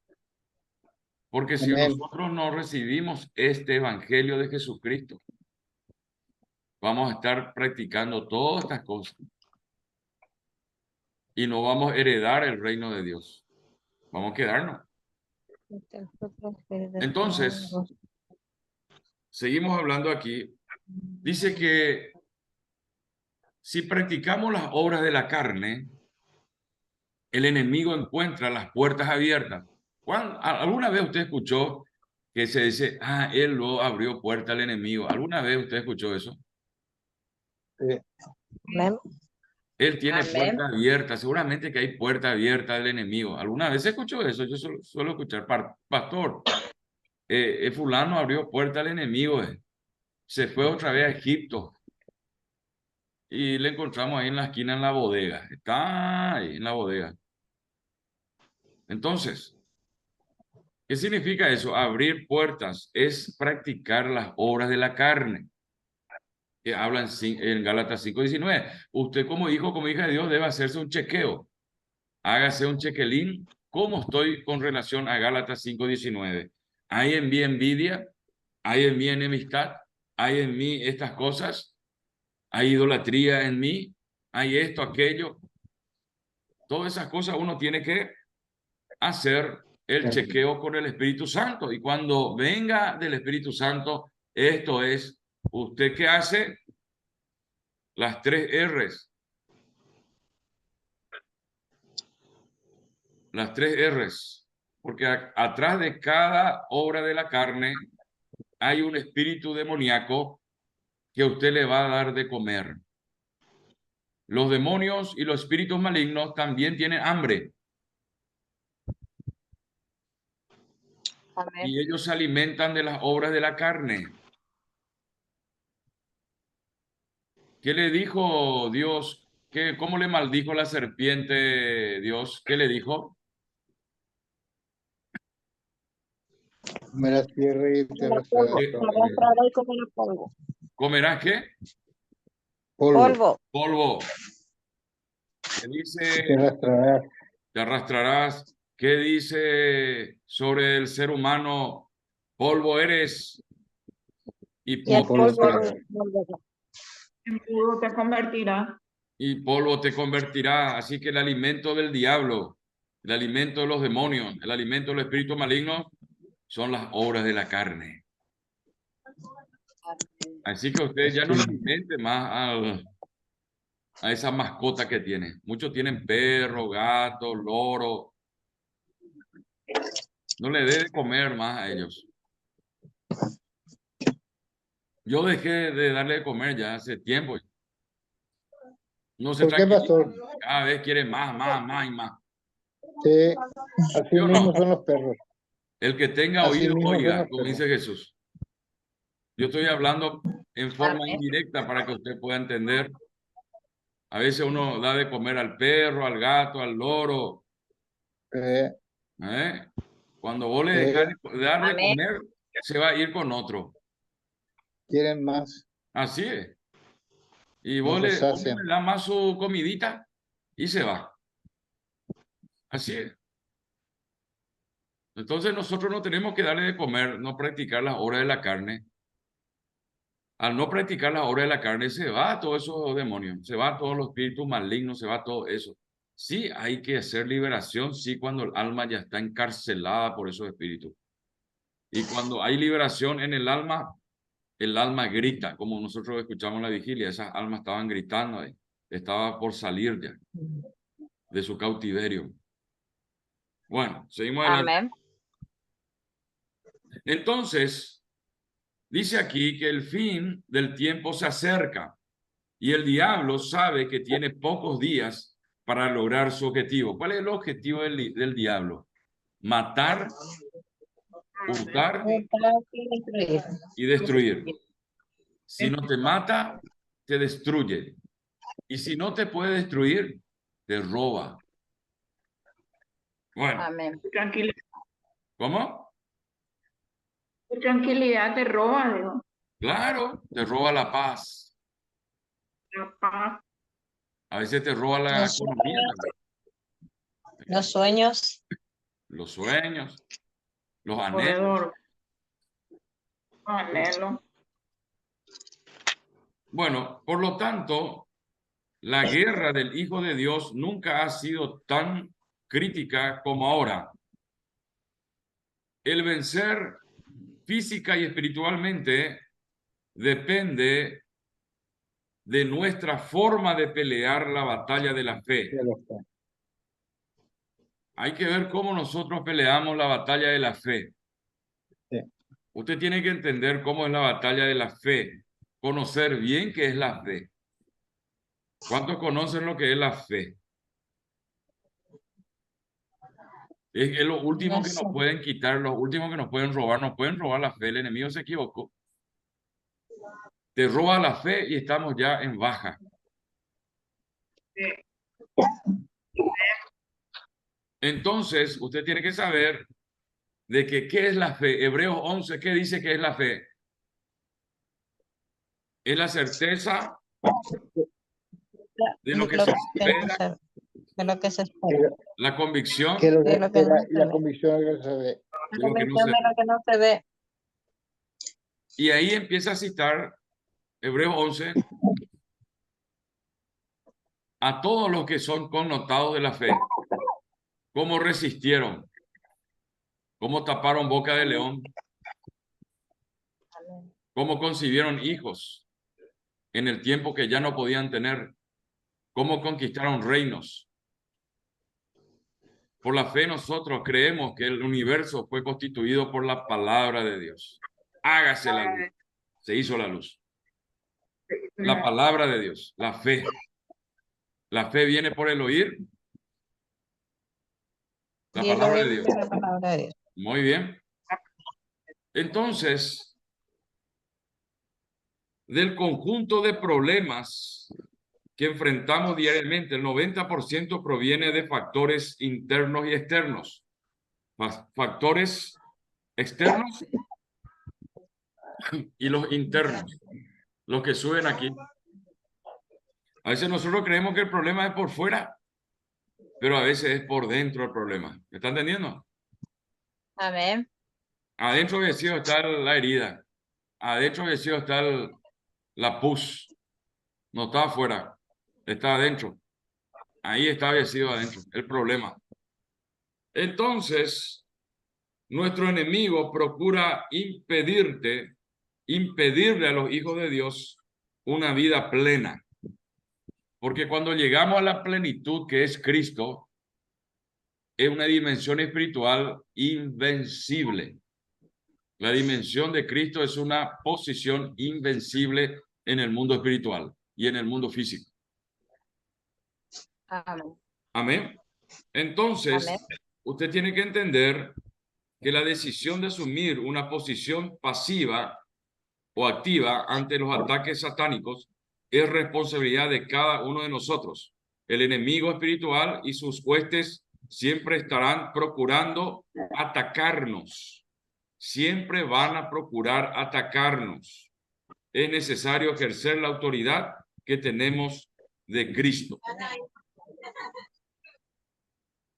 Porque si Amén. nosotros no recibimos este evangelio de Jesucristo, vamos a estar practicando todas estas cosas y no vamos a heredar el reino de Dios. Vamos a quedarnos. Entonces, seguimos hablando aquí. Dice que si practicamos las obras de la carne, el enemigo encuentra las puertas abiertas. ¿Alguna vez usted escuchó que se dice, él lo abrió puerta al enemigo? ¿Alguna vez usted escuchó eso? Sí. Amén. Él tiene Amén. puerta abierta, seguramente que hay puerta abierta del enemigo. ¿Alguna vez escuchó eso? Yo suelo escuchar, pastor, fulano abrió puerta al enemigo, se fue otra vez a Egipto y le encontramos ahí en la esquina en la bodega. Está ahí en la bodega. Entonces, ¿Qué significa eso? Abrir puertas es practicar las obras de la carne, que hablan en Gálatas 5:19. Usted como hijo, como hija de Dios, debe hacerse un chequeo. Hágase un chequelín. ¿Cómo estoy con relación a Gálatas 5:19? ¿Hay en mí envidia? ¿Hay en mí enemistad? ¿Hay en mí estas cosas? ¿Hay idolatría en mí? ¿Hay esto, aquello? Todas esas cosas uno tiene que hacer el chequeo con el Espíritu Santo. Y cuando venga del Espíritu Santo, esto es, ¿usted qué hace? Las 3 R's. Las 3 R's. Porque atrás de cada obra de la carne hay un espíritu demoníaco que usted le va a dar de comer. Los demonios y los espíritus malignos también tienen hambre. Amén. Y ellos se alimentan de las obras de la carne. ¿Qué le dijo Dios? ¿Cómo le maldijo la serpiente Dios? ¿Qué le dijo? Comerás tierra y te arrastrarás ¿Qué? toda la vida. y comer polvo. ¿Comerás qué? Polvo, Polvo. ¿Qué te dice? arrastrarás. Te arrastrarás. ¿Qué dice sobre el ser humano? Polvo eres Y al polvo polvo serás. volverá. En polvo te convertirás. y polvo te convertirá. Así que el alimento del diablo, el alimento de los demonios, el alimento del espíritu maligno son las obras de la carne. Así que usted ya no le alimente más a esa mascota que tiene. Muchos tienen perro, gato, loro. No le dé de comer más a ellos. Yo dejé de darle de comer ya hace tiempo. No se ¿Por qué, tranquiliza. pastor? Cada vez quiere más y más. Sí, así ¿Sí o mismo no? son los perros. El que tenga Así oído, mismo son oiga, los como perros. dice Jesús. Yo estoy hablando en forma Amén. indirecta para que usted pueda entender. A veces uno da de comer al perro, al gato, al loro. ¿eh? Cuando vos le dejas de dar de Amén. comer, se va a ir con otro. Quieren más, Así es. Y no vos se le sacian. das más su comidita y se va. Así es. Entonces nosotros no tenemos que darle de comer, no practicar las obras de la carne. Al no practicar las obras de la carne, se va todos esos demonios, se va todos los espíritus malignos, se va todo eso. Sí, hay que hacer liberación, sí, cuando el alma ya está encarcelada por esos espíritus. Y cuando hay liberación en el alma grita, como nosotros escuchamos en la vigilia, esas almas estaban gritando, estaba por salir ya de su cautiverio. Bueno, seguimos adelante. Amén. Entonces, dice aquí que el fin del tiempo se acerca y el diablo sabe que tiene pocos días para lograr su objetivo. ¿Cuál es el objetivo del diablo? Matar, hurtar y destruir. Si no te mata, te destruye. Y si no te puede destruir, te roba. Bueno, Amén. Tranquilidad, ¿cómo? tranquilidad te roba, digo. Claro, te roba la paz. La paz, A veces te roba la economía también. Los sueños. Los sueños, los anhelos. corredor, anhelo. Bueno, por lo tanto, la guerra del Hijo de Dios nunca ha sido tan crítica como ahora. El vencer física y espiritualmente depende de nuestra forma de pelear la batalla de la fe. Ya lo está. Hay que ver cómo nosotros peleamos la batalla de la fe. Sí. Usted tiene que entender cómo es la batalla de la fe, conocer bien qué es la fe. ¿Cuántos conocen lo que es la fe? Es lo último que nos pueden quitar, lo último que nos pueden robar la fe. El enemigo se equivocó. Te roba la fe y estamos ya en baja. Entonces, usted tiene que saber de que ¿qué es la fe? Hebreos 11, ¿qué dice que es la fe? Es la certeza de lo que se espera, De lo que se espera. la convicción Que lo que De lo que no espera y se la ve. convicción de lo que se ve. de La lo que no convicción se de lo que no se ve. Y ahí empieza a citar Hebreos 11 a todos los que son connotados de la fe. Cómo resistieron, cómo taparon boca de león, cómo concibieron hijos en el tiempo que ya no podían tener, cómo conquistaron reinos. Por la fe nosotros creemos que el universo fue constituido por la palabra de Dios. Hágase la luz. Se hizo la luz. La palabra de Dios, la fe. La fe viene por el oír la Y el palabra de oír Dios. la palabra de Dios. Muy bien. Entonces, del conjunto de problemas que enfrentamos diariamente, el 90% proviene de factores internos y externos. Factores externos y los internos, los que suben aquí. A veces nosotros creemos que el problema es por fuera, pero a veces es por dentro el problema. ¿Me están entendiendo? Amén. Adentro del cielo está la herida. Adentro del cielo está la pus. No está afuera, está adentro. Ahí está vencido adentro, el problema. Entonces, nuestro enemigo procura impedirle a los hijos de Dios una vida plena. Porque cuando llegamos a la plenitud que es Cristo, es una dimensión espiritual invencible. La dimensión de Cristo es una posición invencible en el mundo espiritual y en el mundo físico. Amén. Amén. Entonces, Amén. usted tiene que entender que la decisión de asumir una posición pasiva o activa ante los ataques satánicos es responsabilidad de cada uno de nosotros. El enemigo espiritual y sus huestes siempre estarán procurando atacarnos. Siempre van a procurar atacarnos. Es necesario ejercer la autoridad que tenemos de Cristo.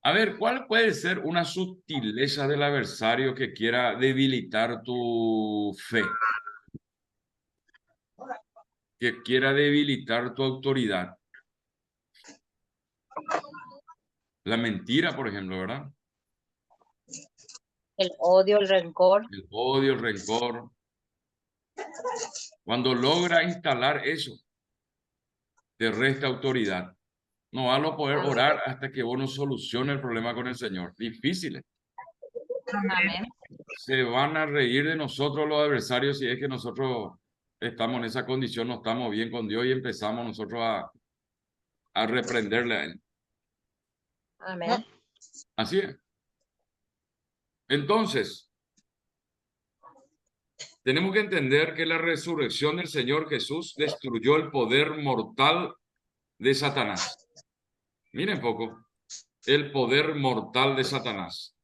A ver, ¿cuál puede ser una sutileza del adversario que quiera debilitar tu fe? Que quiera debilitar tu autoridad. La mentira, por ejemplo, ¿verdad? El odio, el rencor. El odio, el rencor. Cuando logra instalar eso, te resta autoridad. No vas a poder orar hasta que vos no soluciones el problema con el Señor. Difícil. Amén. Se van a reír de nosotros los adversarios si es que nosotros estamos en esa condición, no estamos bien con Dios y empezamos nosotros a reprenderle a Él. Amén. Así es. Entonces, tenemos que entender que la resurrección del Señor Jesús destruyó el poder mortal de Satanás. Miren poco, el poder mortal de Satanás.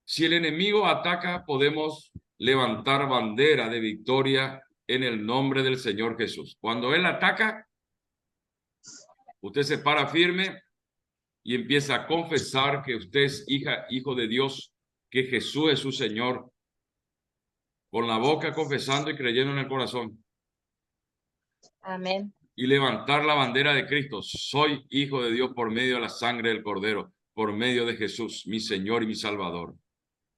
Si el enemigo ataca, podemos levantar bandera de victoria en el nombre del Señor Jesús. Cuando Él ataca, usted se para firme y empieza a confesar que usted es hijo de Dios, que Jesús es su Señor, con la boca confesando y creyendo en el corazón. Amén. Y levantar la bandera de Cristo. Soy hijo de Dios por medio de la sangre del Cordero, por medio de Jesús, mi Señor y mi Salvador.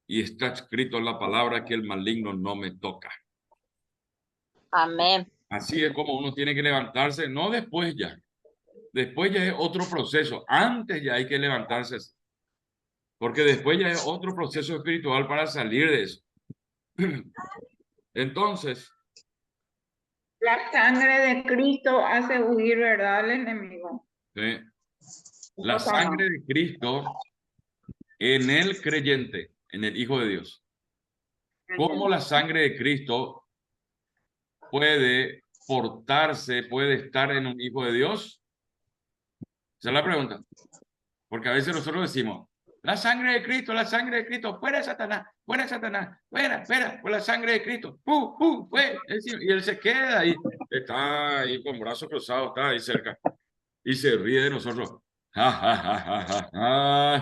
Y está escrito en la palabra que el maligno no me toca. Amén. Así es como uno tiene que levantarse, no después ya. Después ya es otro proceso. Antes ya hay que levantarse. Porque después ya es otro proceso espiritual para salir de eso. Entonces, La sangre de Cristo hace huir, ¿verdad?, al enemigo. ¿sí? La sangre de Cristo en el creyente, en el Hijo de Dios. ¿Cómo la sangre de Cristo puede portarse, puede estar en un Hijo de Dios? Esa es la pregunta. Porque a veces nosotros decimos, La sangre de Cristo, la sangre de Cristo, fuera Satanás, fuera, por la sangre de Cristo, fuera. Y él se queda ahí, está ahí con brazos cruzados, está ahí cerca, y se ríe de nosotros.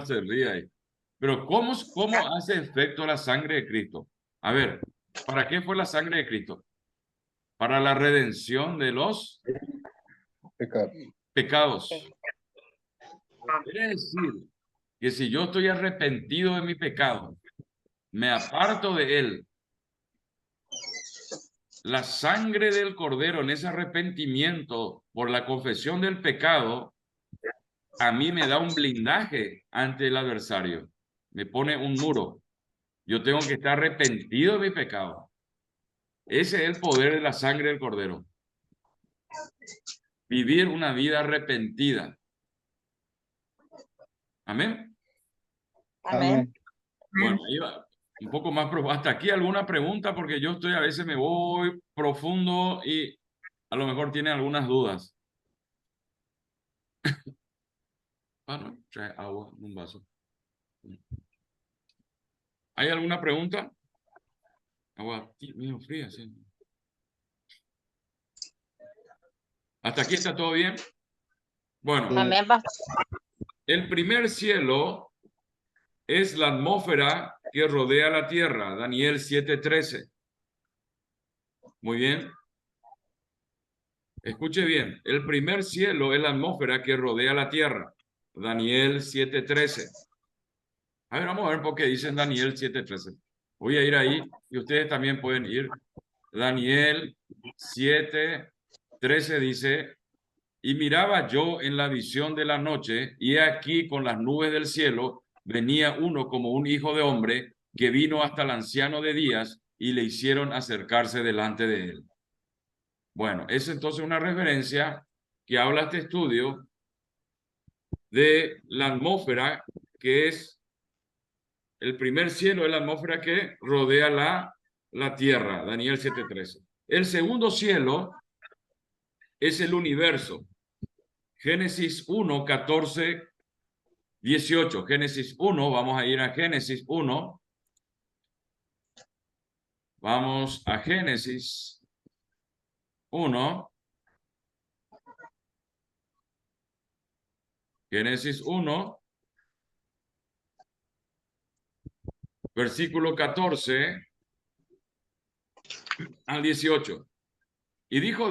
Se ríe ahí. Pero ¿cómo hace efecto la sangre de Cristo? A ver, ¿para qué fue la sangre de Cristo? Para la redención de los pecados. Quiere decir que si yo estoy arrepentido de mi pecado, me aparto de él, la sangre del Cordero en ese arrepentimiento por la confesión del pecado, a mí me da un blindaje ante el adversario. Me pone un muro. Yo tengo que estar arrepentido de mi pecado. Ese es el poder de la sangre del Cordero. Vivir una vida arrepentida. Amén. Amén. Bueno, ahí va. Un poco más profundo. Hasta aquí alguna pregunta, porque yo a veces me voy profundo y a lo mejor tiene algunas dudas. No, trae agua en un vaso. ¿Hay alguna pregunta? Agua medio fría, sí. ¿Hasta aquí está todo bien? Bueno, Amén, pastor. el primer cielo es la atmósfera que rodea la tierra. Daniel 7:13. Muy bien. Escuche bien. El primer cielo es la atmósfera que rodea la tierra. Daniel 7:13. A ver, vamos a ver por qué dicen Daniel 7:13. Voy a ir ahí y ustedes también pueden ir. Daniel 7:13 dice: y miraba yo en la visión de la noche, y aquí con las nubes del cielo venía uno como un hijo de hombre, que vino hasta el anciano de días y le hicieron acercarse delante de él. Bueno, es entonces una referencia que habla este estudio de la atmósfera, que es el primer cielo, es la atmósfera que rodea la tierra, Daniel 7:13. El segundo cielo es el universo. Génesis 1, 14, 18. Génesis 1, vamos a ir a Génesis 1. Vamos a Génesis 1. Génesis 1, versículo 14 al 18. Y dijo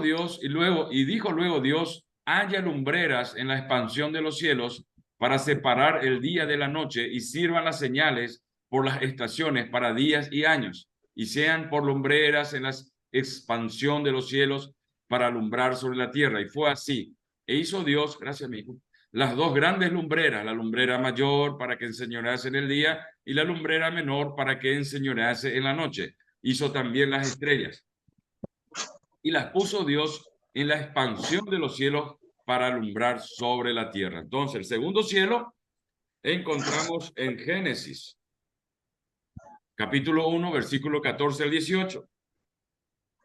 luego Dios: haya lumbreras en la expansión de los cielos para separar el día de la noche, y sirvan las señales por las estaciones para días y años, y sean por lumbreras en la expansión de los cielos para alumbrar sobre la tierra. Y fue así. E hizo Dios, gracias mi hijo, las dos grandes lumbreras, la lumbrera mayor para que enseñorease en el día, y la lumbrera menor para que enseñorease en la noche. Hizo también las estrellas, y las puso Dios en la expansión de los cielos para alumbrar sobre la tierra. Entonces, el segundo cielo encontramos en Génesis, capítulo 1, versículo 14 al 18.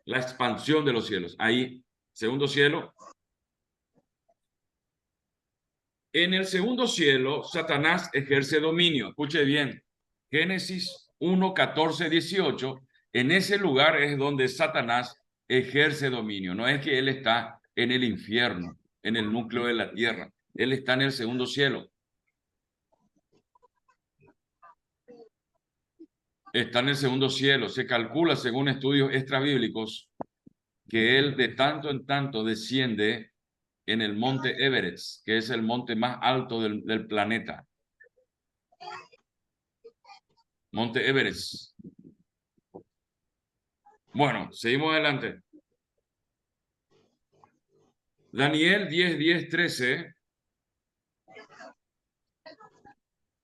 La expansión de los cielos. Ahí, segundo cielo. En el segundo cielo, Satanás ejerce dominio. Escuche bien. Génesis 1, 14, 18. En ese lugar es donde Satanás ejerce dominio. No es que él está en el infierno, en el núcleo de la tierra. Él está en el segundo cielo. Está en el segundo cielo. Se calcula, según estudios extrabíblicos, que él de tanto en tanto desciende en el monte Everest, que es el monte más alto del planeta. Monte Everest. Bueno, seguimos adelante. Daniel 10, 10, 13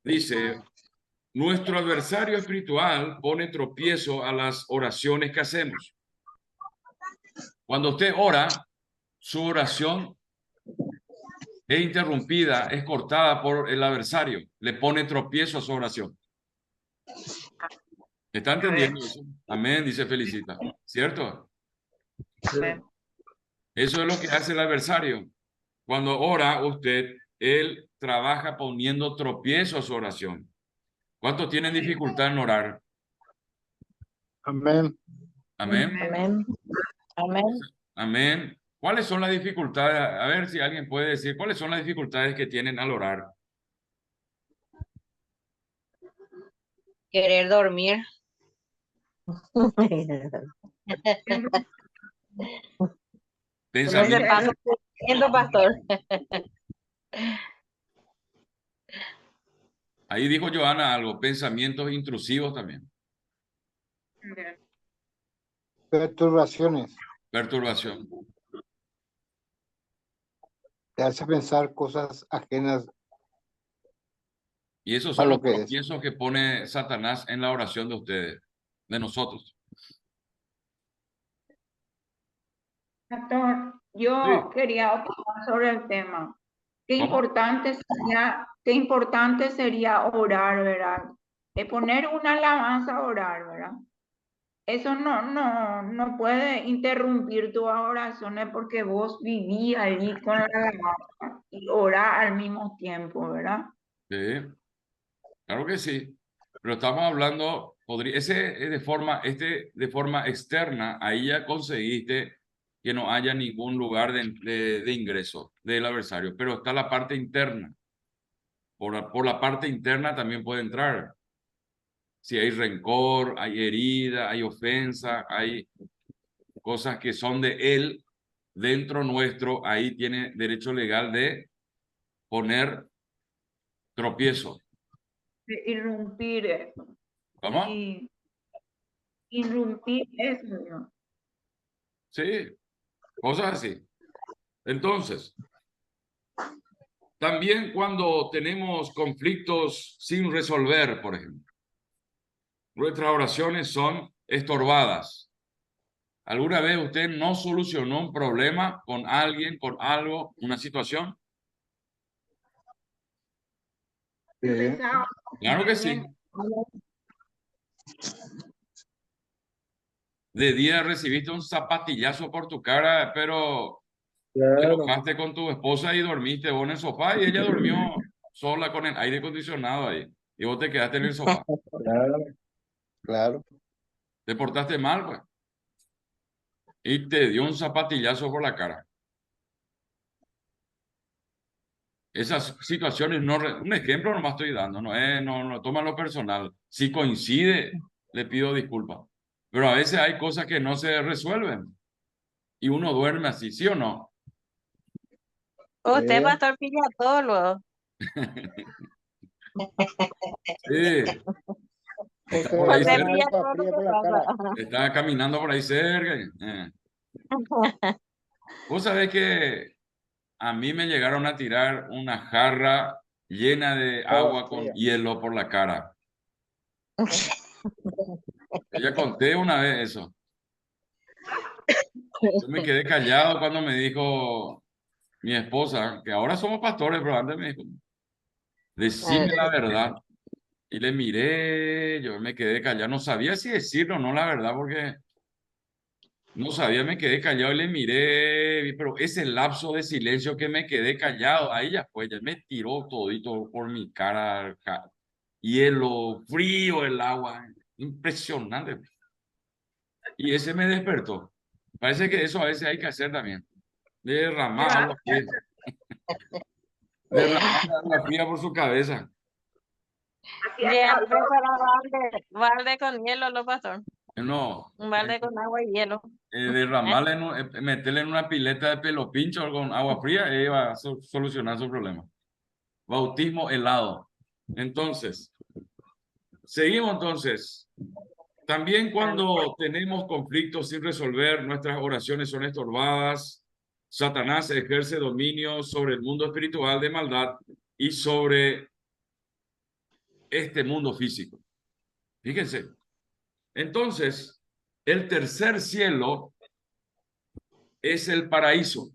dice: nuestro adversario espiritual pone tropiezo a las oraciones que hacemos. Cuando usted ora, su oración es interrumpida, es cortada por el adversario. Le pone tropiezo a su oración. ¿Está entendiendo eso? Amén, dice Felicita. ¿Cierto? Eso es lo que hace el adversario. Cuando ora usted, él trabaja poniendo tropiezo a su oración. ¿Cuántos tienen dificultad en orar? Amén. Amén. Amén. Amén. Amén. ¿Cuáles son las dificultades? A ver si alguien puede decir, ¿cuáles son las dificultades que tienen al orar? Querer dormir. No se Pensamientos. pasa durmiendo, pastor. Ahí dijo Joana algo, pensamientos intrusivos también. Perturbaciones. Perturbación. Te hace pensar cosas ajenas Y esos a son lo los que es. tropiezos que pone Satanás en la oración de ustedes, de nosotros. Pastor, yo Sí. quería opinar sobre el tema. Qué ¿Cómo? qué importante sería orar, ¿verdad? Poner una alabanza a orar, ¿verdad? Eso no puede interrumpir tus oraciones porque vos vivís ahí con la alabanza y orás al mismo tiempo, ¿verdad? Sí, claro que sí. Pero estamos hablando, ese es de forma externa, ahí ya conseguiste que no haya ningún lugar de ingreso del adversario, pero está la parte interna. Por la parte interna también puede entrar. Si hay rencor, hay herida, hay ofensa, hay cosas que son de él dentro nuestro, ahí tiene derecho legal de poner tropiezo. De irrumpir eso. ¿Cómo? Y irrumpir eso, ¿no? Sí, cosas así. Entonces, también cuando tenemos conflictos sin resolver, por ejemplo, nuestras oraciones son estorbadas. ¿Alguna vez usted no solucionó un problema con alguien, con algo, una situación? Sí. Empezaba Claro que sí. De día recibiste un zapatillazo por tu cara, pero te Claro, enojaste con tu esposa y dormiste vos en el sofá y ella durmió sola con el aire acondicionado ahí. Y vos te quedaste en el sofá. claro, claro. Te portaste mal, pues. Y te dio un zapatillazo por la cara. Esas situaciones, un ejemplo nomás estoy dando, no toma lo personal. Si coincide, le pido disculpas. Pero a veces hay cosas que no se resuelven y uno duerme así, ¿sí o no? Usted, Sí. pastor, pilla todo luego. Sí, está Se por ahí le Usted cerca, llena pilla agua todo lo fría que por la cara. pasa. está caminando por ahí cerca. Vos sabés que a mí me llegaron a tirar una jarra llena de Agua agua con fría. hielo por la cara. Yo ya conté una vez eso. Yo me quedé callado cuando me dijo mi esposa, que ahora somos pastores, pero antes me dijo, decime la verdad. Y le miré, yo me quedé callado, no sabía si decirlo o no la verdad, porque no sabía, me quedé callado y le miré, pero ese lapso de silencio que me quedé callado, ahí ya fue, ya me tiró todito por mi cara, hielo, frío el agua, impresionante. Y ese me despertó. Parece que eso a veces hay que hacer también, derramar agua fría, derramar agua fría por su cabeza. Ya prepara balde con hielo, ¿lo, pastor? No, Un balde con agua y hielo. derramarle, meterle en una pileta de pelo pincho con agua fría, va a solucionar su problema. Bautismo helado. Entonces, seguimos entonces. También cuando tenemos conflictos sin resolver, nuestras oraciones son estorbadas. Satanás ejerce dominio sobre el mundo espiritual de maldad y sobre este mundo físico. Fíjense. Entonces, el tercer cielo es el paraíso.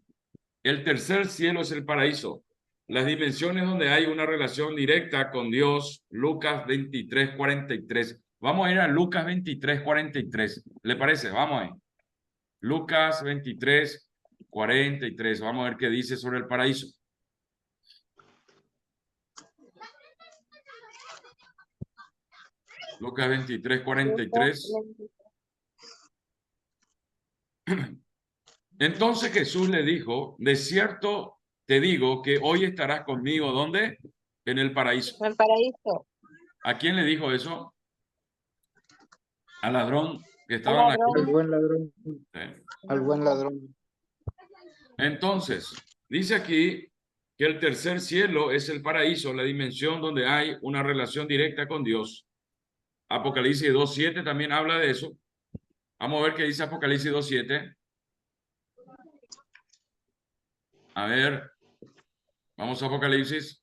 El tercer cielo es el paraíso. Las dimensiones donde hay una relación directa con Dios, Lucas 23:43. Vamos a ir a Lucas 23:43. ¿Le parece? Vamos ahí. Lucas 23:43. Vamos a ver qué dice sobre el paraíso. Lucas 23, 43. Entonces Jesús le dijo, de cierto te digo que hoy estarás conmigo, ¿dónde? En el paraíso. En el paraíso. ¿A quién le dijo eso? Al ladrón que Al estaba en la ladrón. Al cruz. buen ladrón. Sí. Al buen ladrón. Entonces, dice aquí que el tercer cielo es el paraíso, la dimensión donde hay una relación directa con Dios. Apocalipsis 2:7 también habla de eso. Vamos a ver qué dice Apocalipsis 2:7. A ver, vamos a Apocalipsis.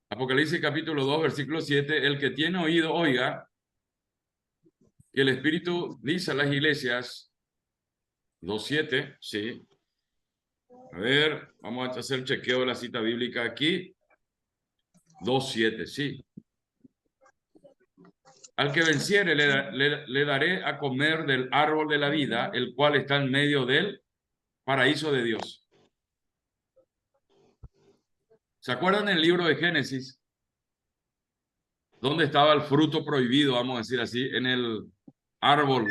Apocalipsis capítulo 2, versículo 7. El que tiene oído, oiga, que el Espíritu dice a las iglesias, 2:7, sí. A ver, vamos a hacer chequeo de la cita bíblica aquí. 2:7, sí. Al que venciere le daré a comer del árbol de la vida, el cual está en medio del paraíso de Dios. ¿Se acuerdan del libro de Génesis? ¿Dónde estaba el fruto prohibido, vamos a decir así? En el árbol.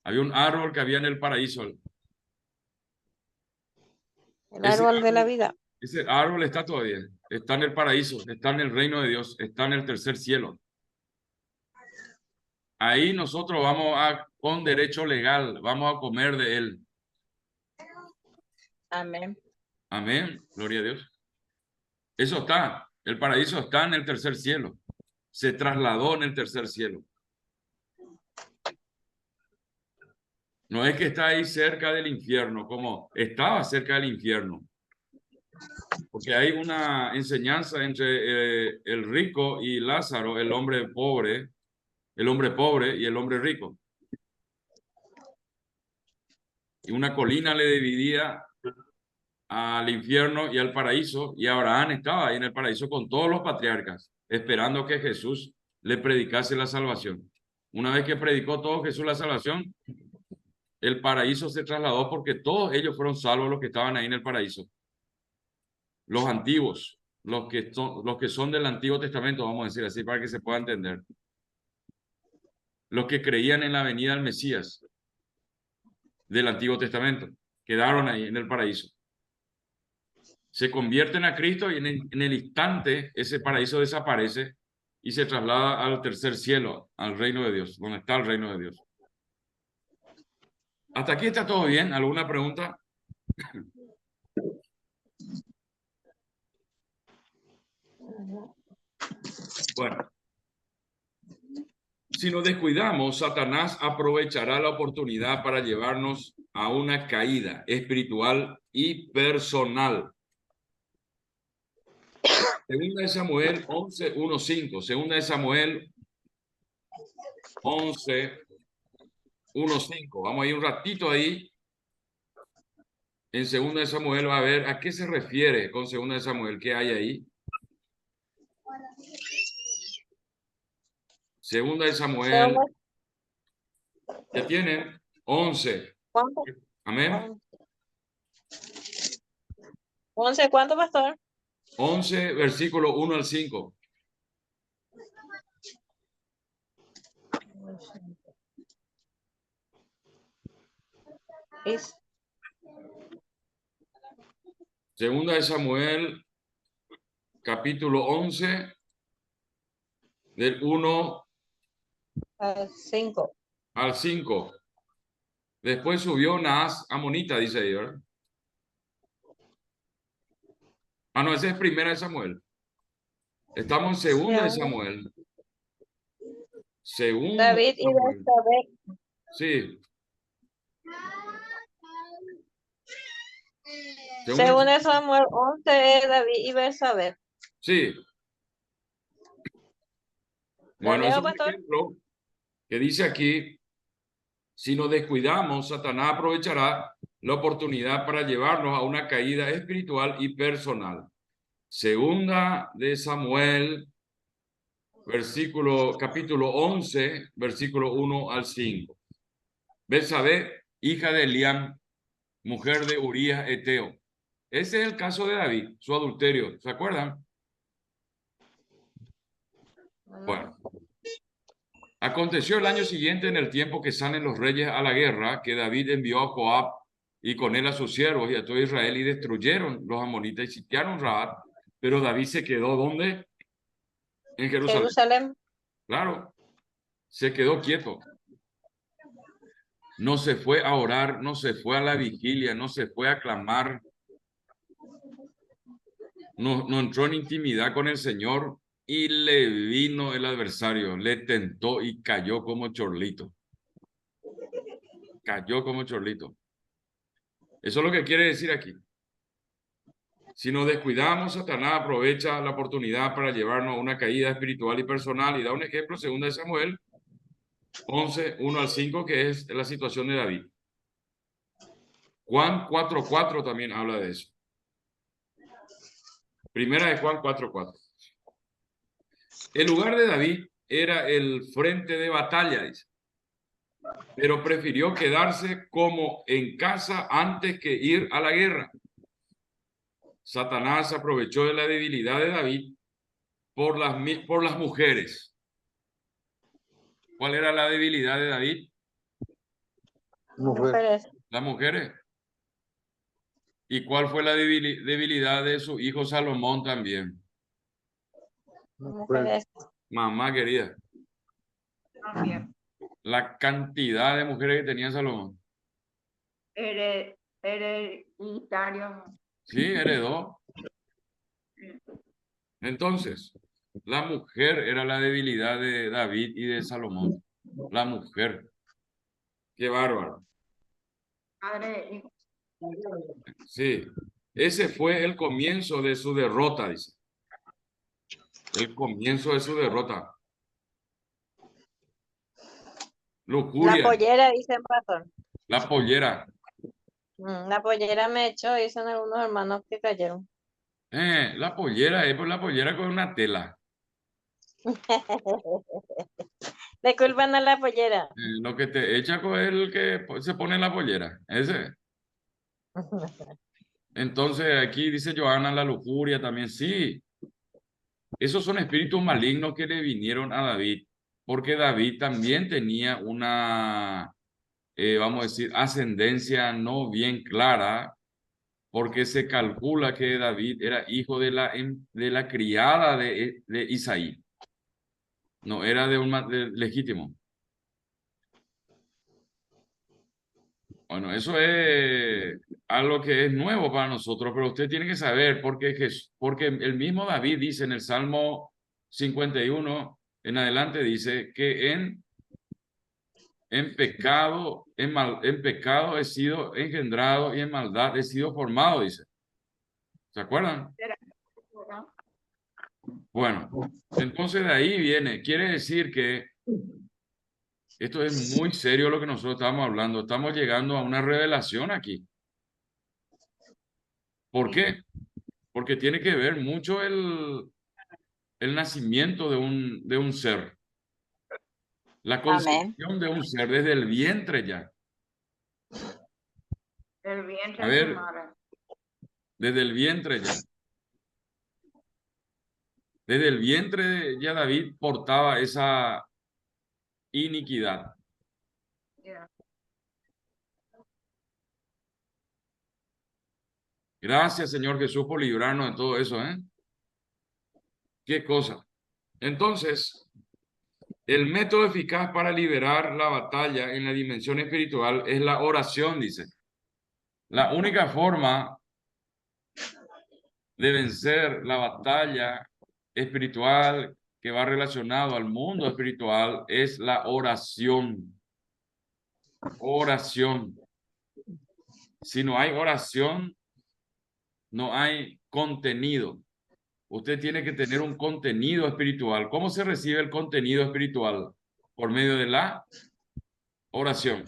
Había un árbol que había en el paraíso. El árbol de la vida. Ese árbol está todavía. Está en el paraíso, está en el reino de Dios, está en el tercer cielo. Ahí nosotros con derecho legal, vamos a comer de él. Amén. Amén, gloria a Dios. Eso está, el paraíso está en el tercer cielo. Se trasladó en el tercer cielo. No es que está ahí cerca del infierno, como estaba cerca del infierno. Porque hay una enseñanza entre el rico y Lázaro, el hombre pobre y el hombre rico. Y una colina le dividía al infierno y al paraíso, y Abraham estaba ahí en el paraíso con todos los patriarcas, esperando que Jesús le predicase la salvación. Una vez que predicó todo Jesús la salvación, el paraíso se trasladó porque todos ellos fueron salvos, los que estaban ahí en el paraíso. Los antiguos, los que son del Antiguo Testamento, vamos a decir así para que se pueda entender. Los que creían en la venida del Mesías del Antiguo Testamento, quedaron ahí en el paraíso. Se convierten a Cristo y en el instante ese paraíso desaparece y se traslada al tercer cielo, al reino de Dios, donde está el reino de Dios. ¿Hasta aquí está todo bien? ¿Alguna pregunta? Bueno, si nos descuidamos, Satanás aprovechará la oportunidad para llevarnos a una caída espiritual y personal. Segunda de Samuel 11, 1, 5. Segunda de Samuel 11, 1, 5. Vamos a ir un ratito ahí. En Segunda de Samuel va a ver a qué se refiere con Segunda de Samuel. ¿Qué hay ahí? Segunda de Samuel. ¿Qué tienen? 11. ¿Cuánto? Amén. 11, ¿cuánto, pastor? 11, versículo 1 al 5. Es Segunda de Samuel, capítulo 11, del 1 5. al 5. Después subió Naas amonita, dice ahí, ¿verdad? Ah, no, esa es primera de Samuel. Estamos en segunda de Samuel. Segunda David de y Samuel. Betsabé. Sí. Según de Samuel 11 es David y Betsabé. Sí. Bueno, ¿Lo leo, es un pastor? ejemplo que dice aquí, si nos descuidamos, Satanás aprovechará la oportunidad para llevarnos a una caída espiritual y personal. Segunda de Samuel, capítulo 11, versículo 1 al 5. Betsabé, hija de Eliam, mujer de Urías Eteo. Ese es el caso de David, su adulterio. ¿Se acuerdan? Bueno. Aconteció el año siguiente, en el tiempo que salen los reyes a la guerra, que David envió a Joab y con él a sus siervos y a todo Israel y destruyeron los amonitas y sitiaron Raab. Pero David se quedó, ¿dónde? En Jerusalén. Jerusalén. Claro, se quedó quieto. No se fue a orar, no se fue a la vigilia, no se fue a clamar. No entró en intimidad con el Señor y le vino el adversario, le tentó y cayó como chorlito. Cayó como chorlito. Eso es lo que quiere decir aquí. Si nos descuidamos, Satanás aprovecha la oportunidad para llevarnos a una caída espiritual y personal. Y da un ejemplo, 2 Samuel 11, 1 al 5, que es la situación de David. Juan 4:4 también habla de eso. Primera de Juan 4:4. El lugar de David era el frente de batalla, dice, pero prefirió quedarse como en casa antes que ir a la guerra. Satanás aprovechó de la debilidad de David por las mujeres. ¿Cuál era la debilidad de David? Mujer. Las mujeres. ¿Y cuál fue la debilidad de su hijo Salomón también? Mujer. Mamá querida. También. La cantidad de mujeres que tenía Salomón. Hereditario. Sí, heredó. Entonces, la mujer era la debilidad de David y de Salomón. La mujer. Qué bárbaro. Padre, hijo. Sí, ese fue el comienzo de su derrota, dice. El comienzo de su derrota. Lujuria. La pollera, dice el pastor. La pollera. La pollera me echó, dicen algunos hermanos que cayeron. La pollera es por la pollera con una tela. Le culpan a la pollera. Lo que te echa con el que se pone en la pollera. Ese. Entonces aquí dice Joana la lujuria también. Sí. Esos son espíritus malignos que le vinieron a David. Porque David también tenía una, vamos a decir, ascendencia no bien clara. Porque se calcula que David era hijo de la criada de Isaí. No, era de legítimo. Bueno, eso es algo que es nuevo para nosotros, pero usted tiene que saber porque el mismo David dice en el Salmo 51 en adelante, dice que en pecado he sido engendrado y en maldad he sido formado, dice. ¿Se acuerdan? Bueno, entonces de ahí viene, quiere decir que esto es muy serio lo que nosotros estamos hablando. Estamos llegando a una revelación aquí. ¿Por qué? Porque tiene que ver mucho el nacimiento de un ser. La concepción de un ser desde el vientre ya. El vientre A de ver, su madre. desde el vientre ya. Desde el vientre ya David portaba esa iniquidad. Yeah. Gracias, Señor Jesús, por librarnos de todo eso, ¿eh? Qué cosa. Entonces, el método eficaz para liberar la batalla en la dimensión espiritual es la oración, dice. La única forma de vencer la batalla espiritual que va relacionado al mundo espiritual es la oración. Oración. Si no hay oración, no hay contenido. Usted tiene que tener un contenido espiritual. ¿Cómo se recibe el contenido espiritual? Por medio de la oración.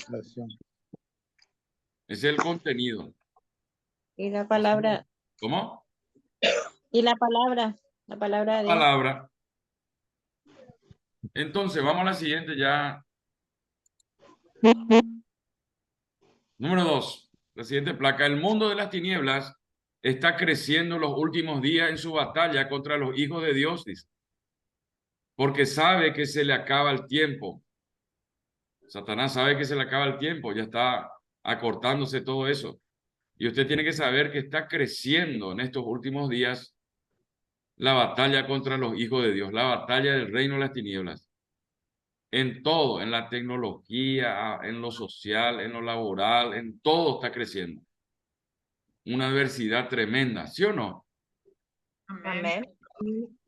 Es el contenido. Y la palabra. ¿Cómo? Y la palabra de Dios. Palabra. Entonces, vamos a la siguiente ya. Número 2. La siguiente placa. El mundo de las tinieblas está creciendo en los últimos días en su batalla contra los hijos de Dios, dice. Porque sabe que se le acaba el tiempo. Satanás sabe que se le acaba el tiempo, ya está acortándose todo eso. Y usted tiene que saber que está creciendo en estos últimos días la batalla contra los hijos de Dios, la batalla del reino de las tinieblas. En todo, en la tecnología, en lo social, en lo laboral, en todo está creciendo. Una adversidad tremenda, ¿sí o no? Amén. Amén.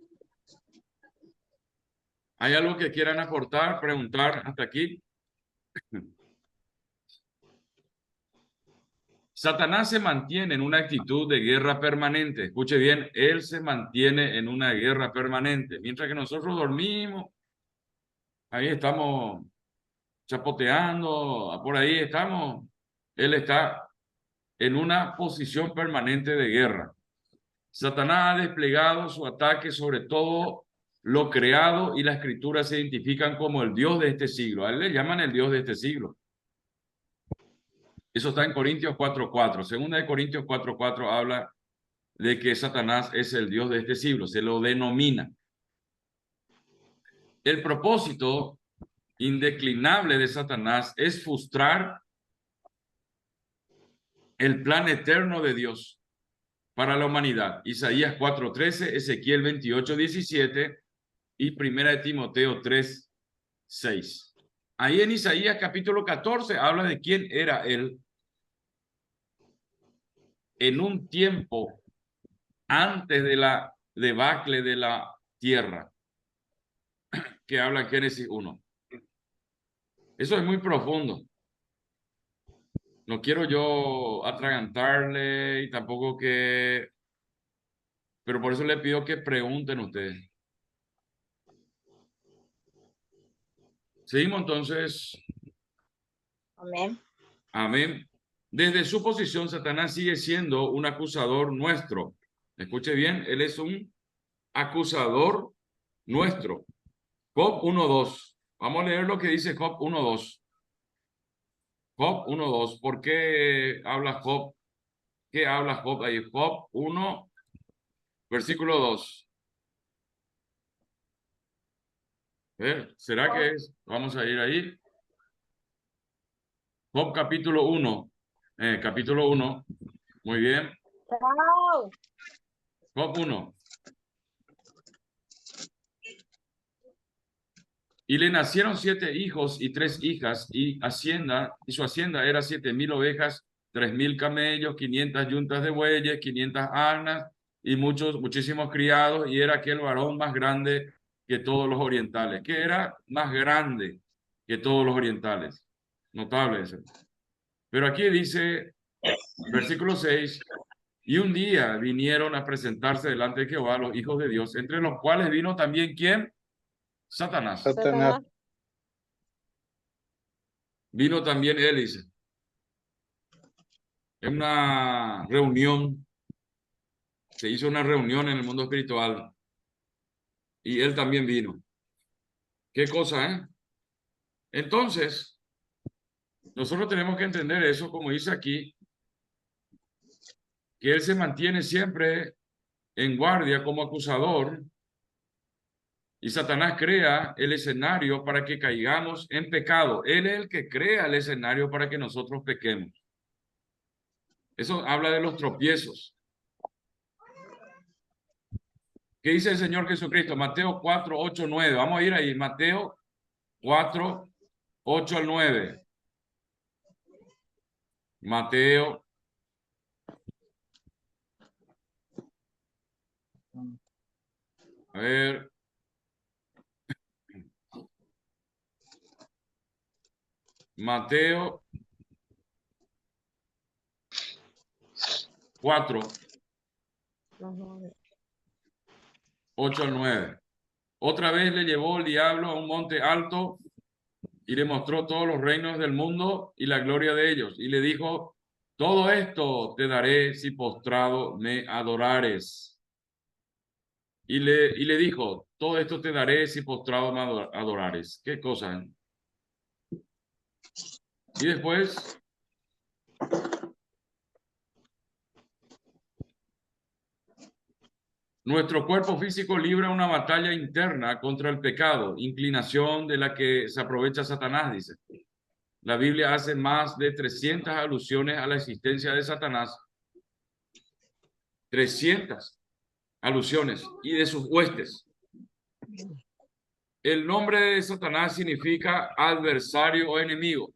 ¿Hay algo que quieran aportar, preguntar hasta aquí? Satanás se mantiene en una actitud de guerra permanente. Escuche bien, él se mantiene en una guerra permanente. Mientras que nosotros dormimos, ahí estamos chapoteando, por ahí estamos. Él está en una posición permanente de guerra. Satanás ha desplegado su ataque sobre todo lo creado y la escritura se identifican como el Dios de este siglo. A él le llaman el Dios de este siglo. Eso está en Corintios 4:4. Segunda de Corintios 4:4 habla de que Satanás es el Dios de este siglo, se lo denomina. El propósito indeclinable de Satanás es frustrar el plan eterno de Dios para la humanidad. Isaías 4:13, Ezequiel 28:17 y Primera de Timoteo 3:6. Ahí en Isaías capítulo 14 habla de quién era él en un tiempo antes de la debacle de la tierra, que habla en Génesis 1. Eso es muy profundo. No quiero yo atragantarle y tampoco que... Pero por eso le pido que pregunten ustedes. Seguimos entonces. Amén. Amén. Desde su posición, Satanás sigue siendo un acusador nuestro. Escuche bien, él es un acusador nuestro. Job 1:2. Vamos a leer lo que dice Job 1:2. Job 1:2. ¿Por qué habla Job? ¿Qué habla Job ahí? Job 1, versículo 2. ¿Será que es? Vamos a ir ahí. Job capítulo 1. Capítulo 1. Muy bien. Wow. Job 1. Y le nacieron 7 hijos y 3 hijas, y su hacienda era 7,000 ovejas, 3,000 camellos, 500 yuntas de bueyes, 500 asnas, y muchísimos criados, y era aquel varón más grande que todos los orientales. ¿Qué era? Más grande que todos los orientales. Notable eso. Pero aquí dice, versículo 6, y un día vinieron a presentarse delante de Jehová los hijos de Dios, entre los cuales vino también, ¿quién? Satanás. Satanás. Vino también él, dice. En una reunión, se hizo una reunión en el mundo espiritual y él también vino. ¿Qué cosa, eh? Entonces, nosotros tenemos que entender eso, como dice aquí, que él se mantiene siempre en guardia como acusador y Satanás crea el escenario para que caigamos en pecado. Él es el que crea el escenario para que nosotros pequemos. Eso habla de los tropiezos. ¿Qué dice el Señor Jesucristo? Mateo 4, 8, 9. Vamos a ir ahí. Mateo 4, 8 al 9. Mateo. A ver. Mateo 4, 8 al 9. Otra vez le llevó el diablo a un monte alto y le mostró todos los reinos del mundo y la gloria de ellos. Y le dijo, todo esto te daré si postrado me adorares. Y le dijo, todo esto te daré si postrado me adorares. ¿Qué cosa? Y después Nuestro cuerpo físico libra una batalla interna contra el pecado, inclinación de la que se aprovecha Satanás, dice. La Biblia hace más de 300 alusiones a la existencia de Satanás. 300 alusiones y de sus huestes. El nombre de Satanás significa adversario o enemigo.